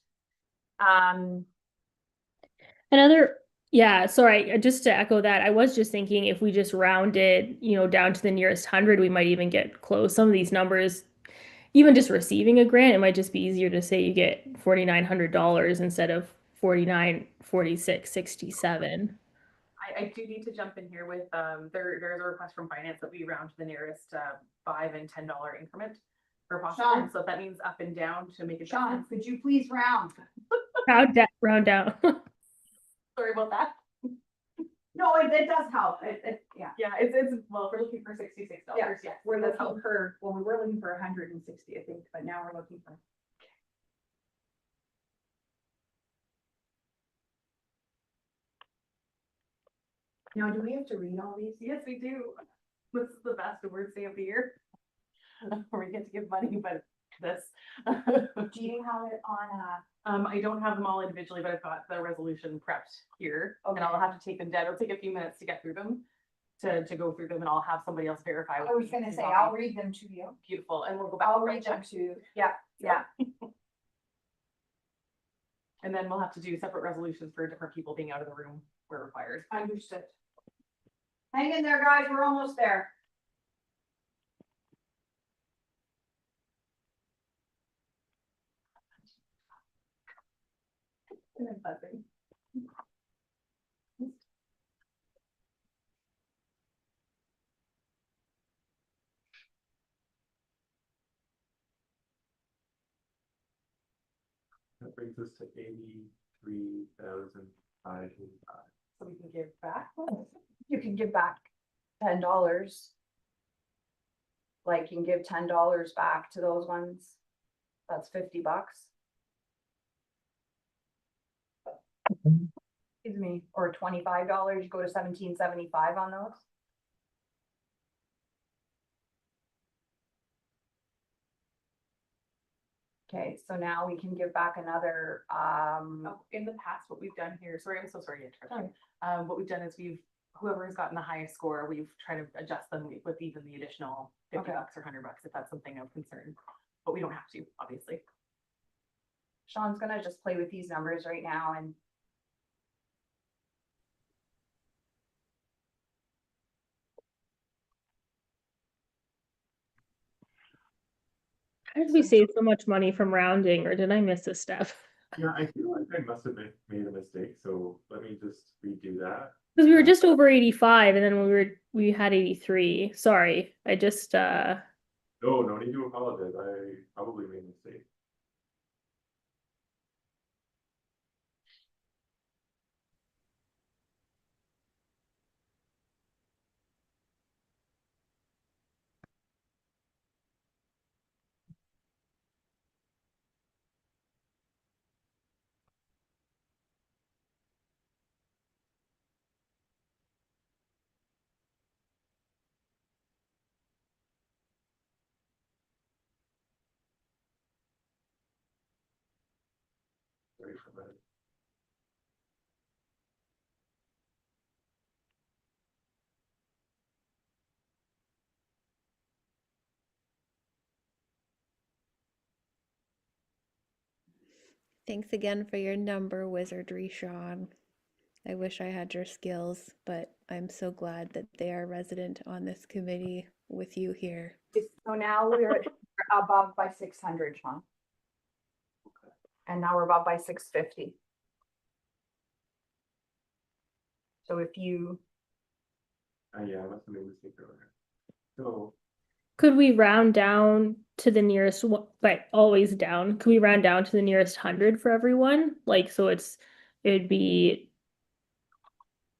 Yeah, sorry, just to echo that, I was just thinking if we just rounded, down to the nearest 100, we might even get close. Some of these numbers, even just receiving a grant, it might just be easier to say you get $4,900 instead of 49, 46, 67. I do need to jump in here with, there's a request from finance that we round to the nearest $5 and $10 increment for Sean. possible. So if that means up and down to make it. Sean, could you please round? Round down. Sorry about that. No, it does help. Yeah. Yeah, well, if we're looking for $66, yes. We're that's looking for, well, we were looking for 160, I think, but now we're looking for. Now, do we have to read all these? Yes, we do. This is the best awards day of the year. Where we get to give money, but this. Do you have it on, I don't have them all individually, but I've got the resolution prepped here, and I'll have to take them down. It'll take a few minutes to get through them, to go through them, and I'll have somebody else verify. I was gonna say, I'll read them to you. Beautiful, and we'll go back. I'll read them to you. Yeah, yeah. And then we'll have to do separate resolutions for different people being out of the room where required. Understood. Hang in there, guys. We're almost there. And then buzzing. That brings us to 83,585. So we can give back. You can give back $10. Like you can give $10 back to those ones. That's $50. Excuse me, or $25, you go to 1775 on those. Okay, so now we can give back another, Oh, in the past, what we've done here, sorry, I'm so sorry to interrupt you. What we've done is whoever has gotten the highest score, we've tried to adjust them with even the additional $50 Okay. or $100 if that's something of concern. But we don't have to, obviously. Sean's gonna just play with these numbers right now and How did we save so much money from rounding, or did I miss a step? Yeah, I feel like I must have made a mistake, so let me just redo that. Because we were just over 85 and then we had 83. Sorry. I just No, no need to apologize. I probably made a mistake. Sorry for that. Thanks again for your number wizardry, Sean. I wish I had your skills, but I'm so glad that they are resident on this committee with you here. so now we're above by 600, Sean. And now we're above by 650. So if you, Yeah, I must have made a mistake earlier. So, could we round down to the nearest one, but always down? Could we round down to the nearest 100 for everyone? Like, so it'd be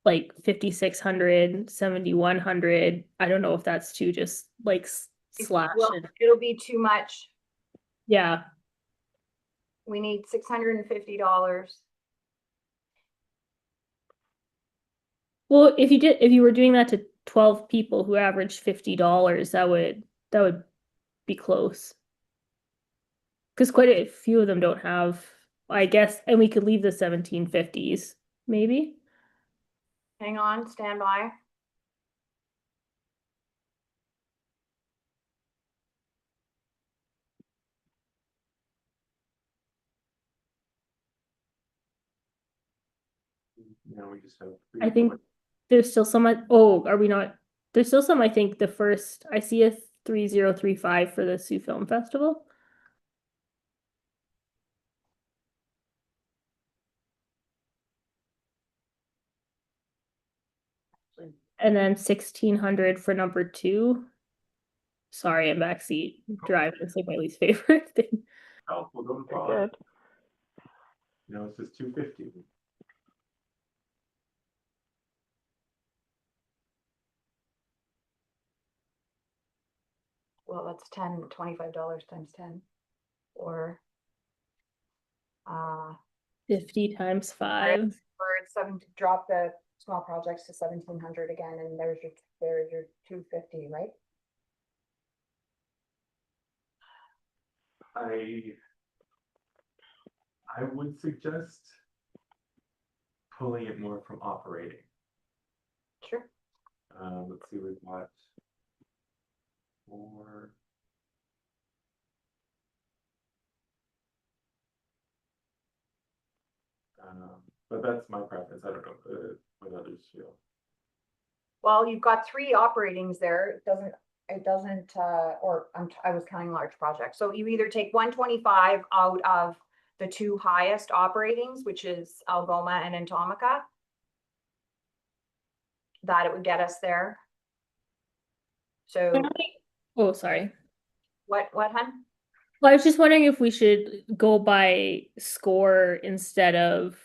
like 5,600, 7,100. I don't know if that's too just like slash well, it. it'll be too much. Yeah. We need $650. Well, if you were doing that to 12 people who averaged $50, that would be close. Because quite a few of them don't have, I guess, and we could leave the 1750s, maybe. Hang on, stand by. now we just have. I think there's still some, are we not? There's still some, I think I see a 3035 for the Sioux Film Festival. And then 1,600 for number 2. Sorry, I'm backseat driving. It's like my least favorite thing. Oh, we'll go to You're follow. good. No, it says 250. Well, that's $25 times 10. Or 50 times 5. or it's drop the small projects to 1,700 again, and there's your 250, right? I would suggest pulling it more from operating. Sure. Let's see, we've got 4. But that's my preference. I don't know what others feel. Well, you've got 3 operatings there. It doesn't, or I was counting large projects. So you either take 125 out of the 2 highest operatings, which is Algoma and Atomica. That it would get us there. So Oh, sorry. what, hun? Well, I was just wondering if we should go by score instead of,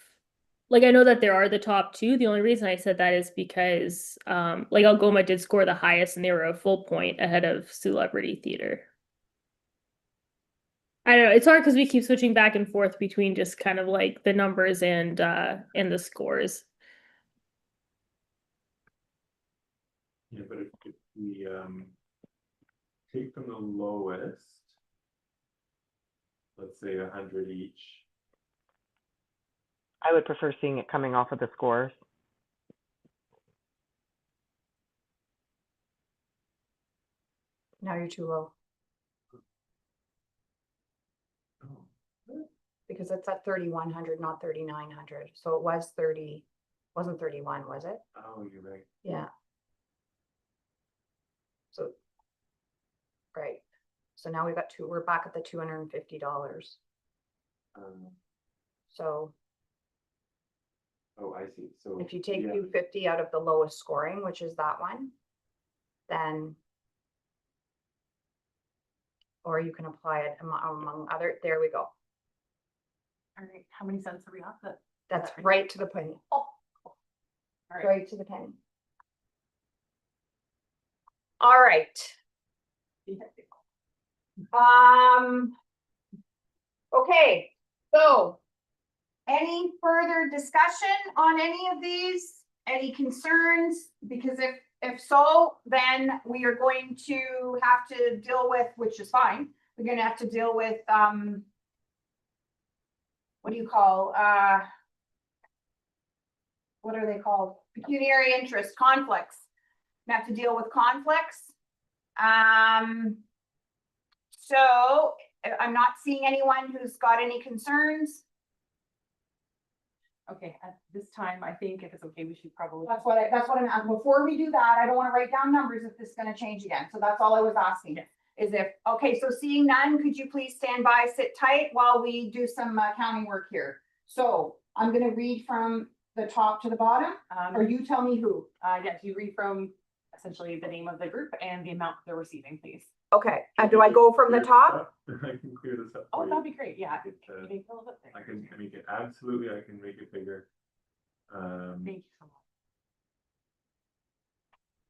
like, I know that there are the top two. The only reason I said that is because, like, Algoma did score the highest and they were a full point ahead of Celebrity Theater. I don't know, it's hard because we keep switching back and forth between just kind of like the numbers and the scores. Yeah, but if we, take from the lowest, let's say 100 each. I would prefer seeing it coming off of the scores. Now you're too low, Oh, because it's at 3,100, not 3,900, so it was 30, wasn't 31, was it? oh, you're right. Yeah. So. Right, so now we've got we're back at the $250, Um, so oh, I see. So if you take yeah. 250 out of the lowest scoring, which is that one, then. Or you can apply it among other, there we go, All right, how many cents are we off that? that's Sorry. right to the penny, All right. right to the penny. All right, okay, so. Any further discussion on any of these? Any concerns? Because if so, then we are going to have to deal with, which is fine, we're gonna have to deal with, what do you call, what are they called? Pecuniary interest conflicts. We have to deal with conflicts. So I'm not seeing anyone who's got any concerns. Okay, at this time, I think if it's okay, we should probably. That's what I'm, before we do that, I don't wanna write down numbers if this is gonna change again, so that's all I was asking. Yes. Is if, okay, so seeing none, could you please stand by, sit tight while we do some accounting work here? So I'm gonna read from the top to the bottom, or you tell me who. Yeah, do you read from essentially the name of the group and the amount they're receiving, please? Okay, and do I go from the top? I can clear this up. Oh, for that'd you. be great, yeah. It, You make it a little bit I bigger. can make it, absolutely, I can make it bigger. Thank you so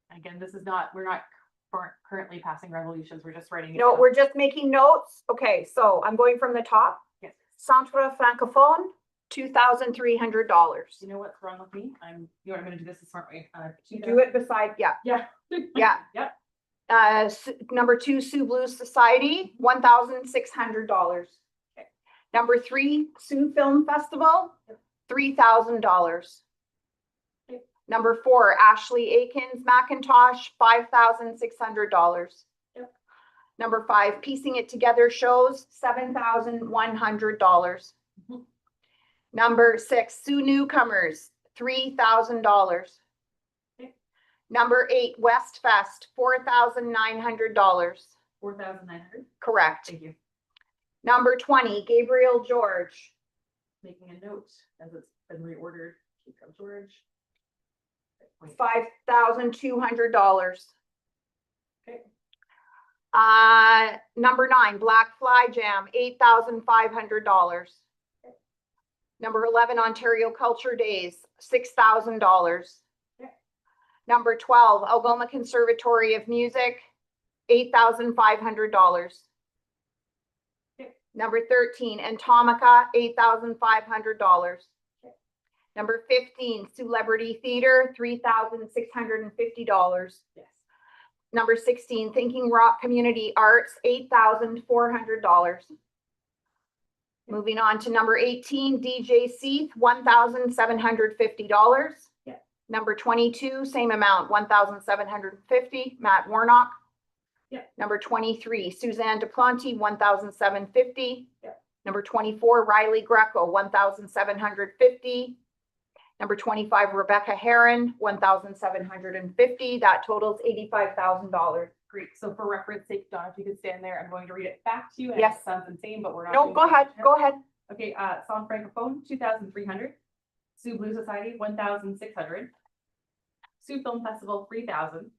much. Again, this is not, we're not currently passing resolutions, we're just writing. it No, down. we're just making notes. Okay, so I'm going from the top. Yes. Centre Francophone, $2,300. You know what's wrong with me? You know what, I'm gonna do this the smart way. Do it beside, yeah. Yeah. Yeah. Yep. Number 2, Sioux Blues Society, $1,600. Number 3, Sioux Film Festival, $3,000. Number 4, Ashley Akins Macintosh, $5,600. Yep. Number 5, Piecing It Together Shows, $7,100. Mhm. Number 6, Sioux Newcomers, $3,000. Number 8, West Fest, $4,900. 4,900. Correct. Thank you. Number 20, Gabriel George. Making a note as it's been reordered. Keep up, George. $5,200. Okay. Number 9, Black Fly Jam, $8,500. Number 11, Ontario Culture Days, $6,000. Okay. Number 12, Algoma Conservatory of Music, $8,500. Okay. Number 13, Entomica, $8,500. Number 15, Celebrity Theater, $3,650. Yes. Number 16, Thinking Rock Community Arts, $8,400. Moving on to number 18, DJ Seath, $1,750. Yeah. Number 22, same amount, $1,750, Matt Warnock. Yeah. Number 23, Suzanne DePlanty, $1,750. Yeah. Number 24, Riley Greco, $1,750. Number 25, Rebecca Heron, $1,750. That totals $85,000. Great. So for reference sake, Donna, if you could stand there, I'm going to read it back to you. and Yes. It sounds insane, but we're not. No, doing go that ahead, yet. go ahead. Okay, Song Francophone, 2,300. Sioux Blues Society, 1,600. Sioux Film Festival, 3,000.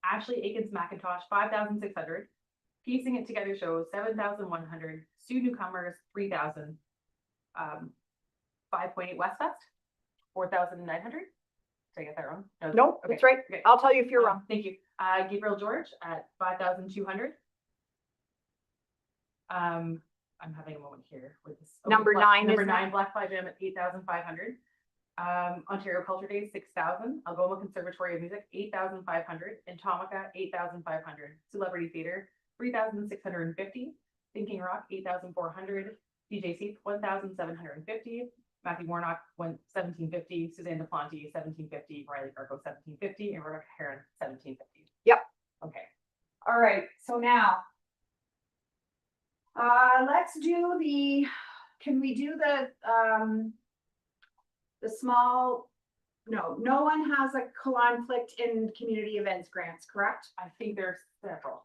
Ashley Akins Macintosh, 5,600. Piecing it together shows 7,100, student newcomers, 3,000. 5.8 West Fest, 4,900. Did I get that wrong? No, Nope, okay, that's right. okay. I'll tell you if you're wrong. Thank you. Gabriel George at 5,200. I'm having a moment here with this. Okay, Number 9 Number is 9, Black Fly Jam at 8,500. Ontario Culture Days, 6,000. Algoma Conservatory of Music, 8,500. Entomica, 8,500. Celebrity Theater, 3,650. Thinking Rock, 8,400. DJ Seep, 1,750. Matthew Warnock, 1,750. Suzanne DePlanty, 1,750. Riley Garco, 1,750. And Rebecca Heron, 1,750. Yep. Okay. All right, so now. Let's do can we do the small, no one has a conflict in community events grants, correct? I think there's several.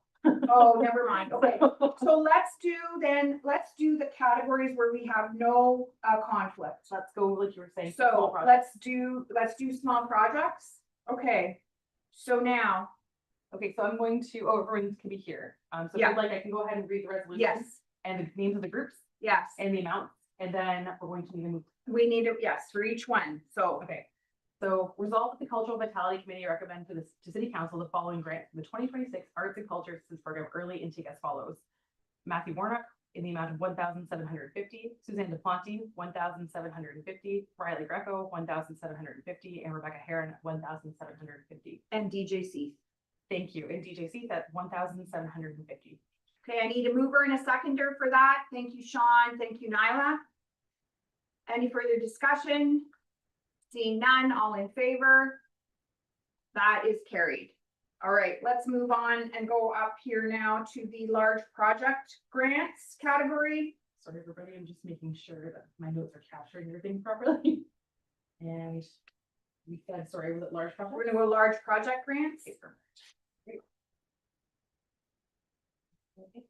Oh, never mind, okay. So let's do the categories where we have no conflict. Let's go like you were saying. So small projects. let's do small projects. Okay, so now, Okay, so I'm going to, everyone can be here. So if Yeah. you'd like, I can go ahead and read the resolution. yes, And the names of the groups yes, and the amounts, and then we're going to move. we need it, yes, for each one, so, Okay. So resolve that the Cultural Vitality Committee recommend to City Council the following grant for the 2026 Arts and Culture Assistance Program early intake as follows. Matthew Warnock in the amount of 1,750, Suzanne DePlanty, 1,750, Riley Greco, 1,750, and Rebecca Heron, 1,750. and DJC. Thank you. And DJ Seath at 1,750. Okay, I need a mover and a seconder for that. Thank you, Sean. Thank you, Nyla. Any further discussion? Seeing none, all in favor? That is carried. All right, let's move on and go up here now to the large project grants category. Sorry, everybody, I'm just making sure that my notes are capturing everything properly. And we said, sorry, was it large We're project? gonna go large project grants. Okay, perfect. Great. Okay.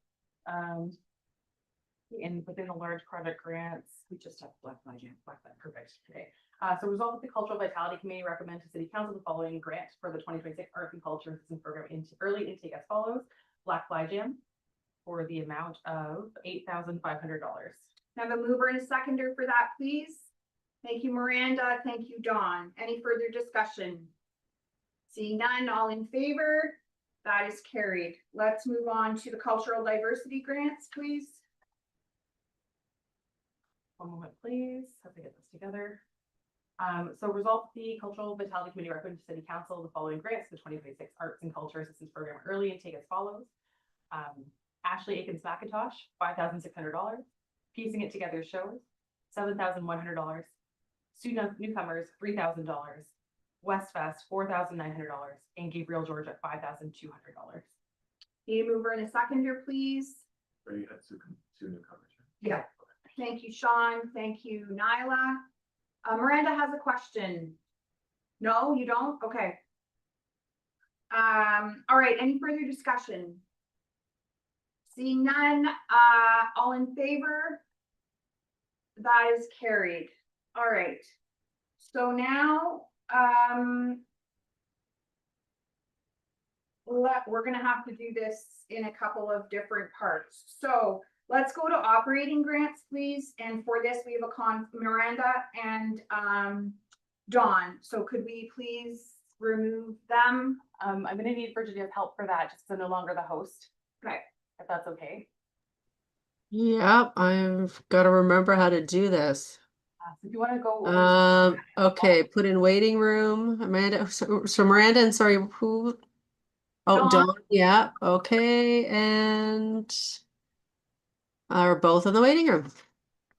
And within the large project grants, we just have Black Fly Jam, perfect, okay. So resolve that the Cultural Vitality Committee recommend to City Council the following grant for the 2026 Arts and Culture Assistance Program into early intake as follows. Black Fly Jam for the amount of $8,500. Have a mover and a seconder for that, please. Thank you, Miranda. Thank you, Dawn. Any further discussion? Seeing none, all in favor? That is carried. Let's move on to the cultural diversity grants, please. One moment, please, as I get this together. So resolve the Cultural Vitality Committee recommend to City Council the following grants for the 2026 Arts and Culture Assistance Program early intake as follows. Ashley Aikens McIntosh, $5,600. Piecing it together shows $7,100. Student newcomers, $3,000. Westfest, $4,900, and Gabriel George at $5,200. Need a mover and a seconder, please. Or you had two newcomers. Yeah. Thank you, Sean. Thank you, Nyla. Miranda has a question. No, you don't? Okay. All right, any further discussion? Seeing none, all in favor? That is carried. All right. So now, we're gonna have to do this in a couple of different parts. So let's go to operating grants, please. And for this, we have Miranda and Dawn. So could we please remove them? I'm gonna need Virginia's help for that, just so I'm no longer the host. Okay. If that's okay. Yep, I've got to remember how to do this. So if you wanna go. over- Okay, put in waiting room, Amanda, so Miranda, and sorry, who? Oh, Dawn. Dawn, yeah, okay, and are both in the waiting room.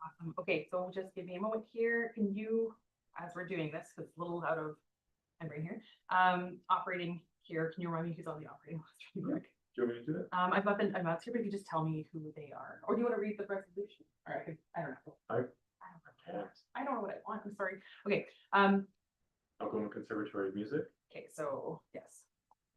Awesome. Okay, so just give me a moment here. Can you, as we're doing this, because it's a little out of memory here, operating here, can you remind me who's on the operating list really quick? Do you want me to do it? I've got the amounts here, but if you just tell me who they are, or do you want to read the resolution? All right, I don't know. I don't know what I want. I'm sorry. Okay. Algoma Conservatory of Music. Okay. So yes.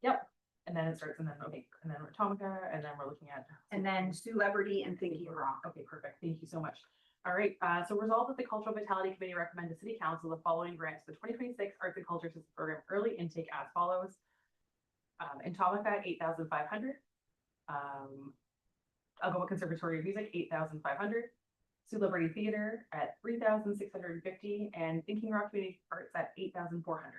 Yep. And then it starts, and then okay, and then Atomica, and then we're looking at. And then Celebrity and Thinking Rock. Okay, perfect. Thank you so much. All right. So resolve that the Cultural Vitality Committee recommend to City Council the following grants for the 2026 Arts and Culture Assistance Program early intake as follows. Atomica, $8,500. Algoma Conservatory of Music, 8,500. Sioux Liberty Theater at 3,650, and Thinking Rock Community Arts at 8,400.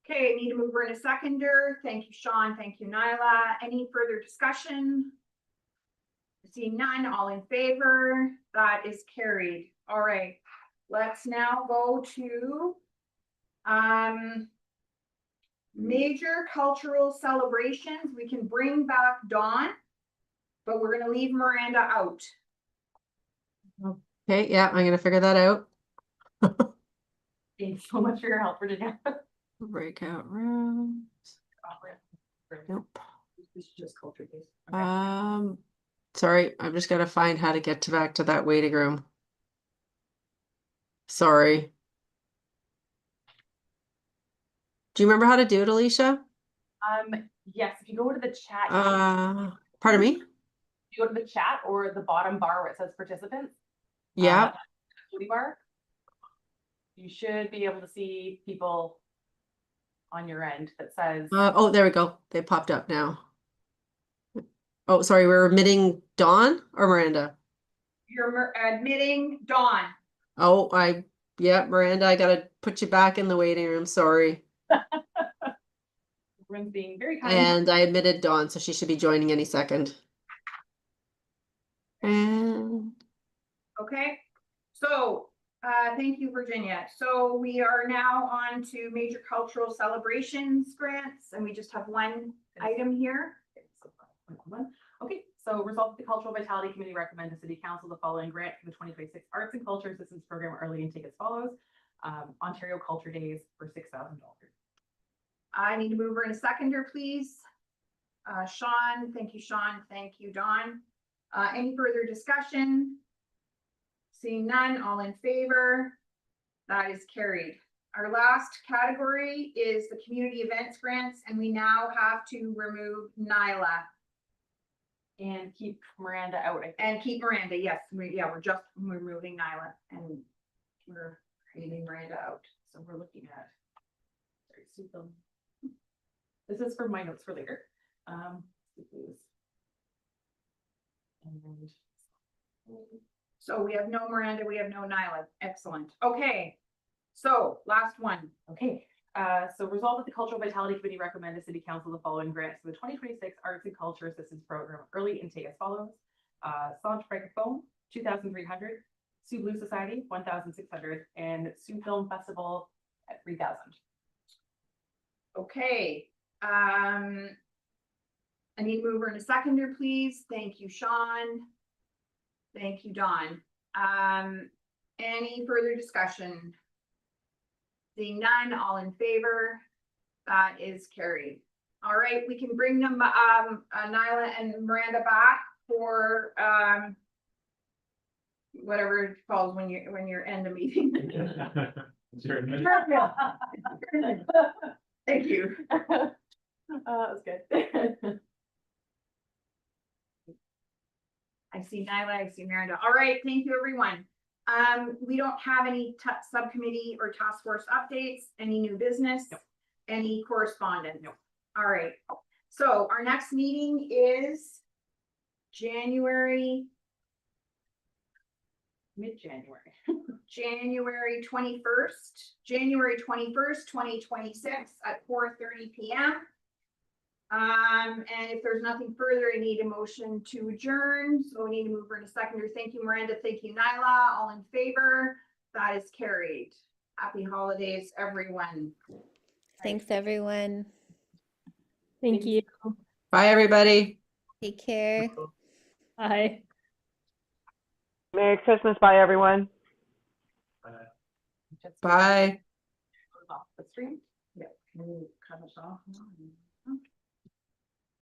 Okay, need a mover and a seconder. Thank you, Sean. Thank you, Nyla. Any further discussion? Seeing none, all in favor, that is carried. All right, let's now go to major cultural celebrations. We can bring back Dawn, but we're gonna leave Miranda out. Okay, yeah, I'm gonna figure that out. Thanks so much for your help, Virginia. Breakout rooms. Nope. This is just culture based. Sorry, I'm just gonna find how to get back to that waiting room. Sorry. Do you remember how to do it, Alicia? Yes, if you go to the chat, Pardon me? you go to the chat or the bottom bar where it says participants. Yeah. Booty bar. You should be able to see people on your end that says. Oh, there we go. They popped up now. Oh, sorry, we're admitting Dawn or Miranda? You're admitting Dawn. Oh, yeah, Miranda, I gotta put you back in the waiting room, sorry. Everyone's being very kind. And I admitted Dawn, so she should be joining any second. And Okay, so thank you, Virginia. So we are now on to major cultural celebrations grants, and we just have one item here. Okay, so resolve that the Cultural Vitality Committee recommend to City Council the following grant for the 2026 Arts and Culture Assistance Program early intake as follows. Ontario Culture Days for $6,000. I need a mover and a seconder, please. Sean, thank you, Sean. Thank you, Dawn. Any further discussion? Seeing none, all in favor? That is carried. Our last category is the community events grants, and we now have to remove Nyla. And keep Miranda out. I think. And keep Miranda, yes, we're just removing Nyla and we're leaving Miranda out. So we're looking at. Sorry, Sue Film. This is for my notes for later. And so we have no Miranda, we have no Nyla. Excellent. Okay. So last one. okay. So resolve that the Cultural Vitality Committee recommend to City Council the following grants for the 2026 Arts and Culture Assistance Program early intake as follows. Songe Francophone, 2,300. Sioux Blue Society, 1,600. And Sioux Film Festival at 3,000. Okay. I need a mover and a seconder, please. Thank you, Sean. Thank you, Dawn. Any further discussion? Seeing none, all in favor? That is carried. All right, we can bring them, Nyla and Miranda back for, whatever it calls when you end a meeting. Thank you. That was good. I see Nyla, I see Miranda. All right, thank you, everyone. We don't have any subcommittee or task force updates, any new business, Nope. Any correspondence? Nope. All right, so our next meeting is Mid-January. January 21st, 2026 at 4:30 p.m. And if there's nothing further, I need a motion to adjourn. So we need a mover and a seconder. Thank you, Miranda. Thank you, Nyla. All in favor? That is carried. Happy holidays, everyone. Thanks, everyone. Thank you. bye, everybody. Take care. Bye. Merry Christmas. Bye, everyone. Just Bye. close off the stream. Yep. Can we cut us off now?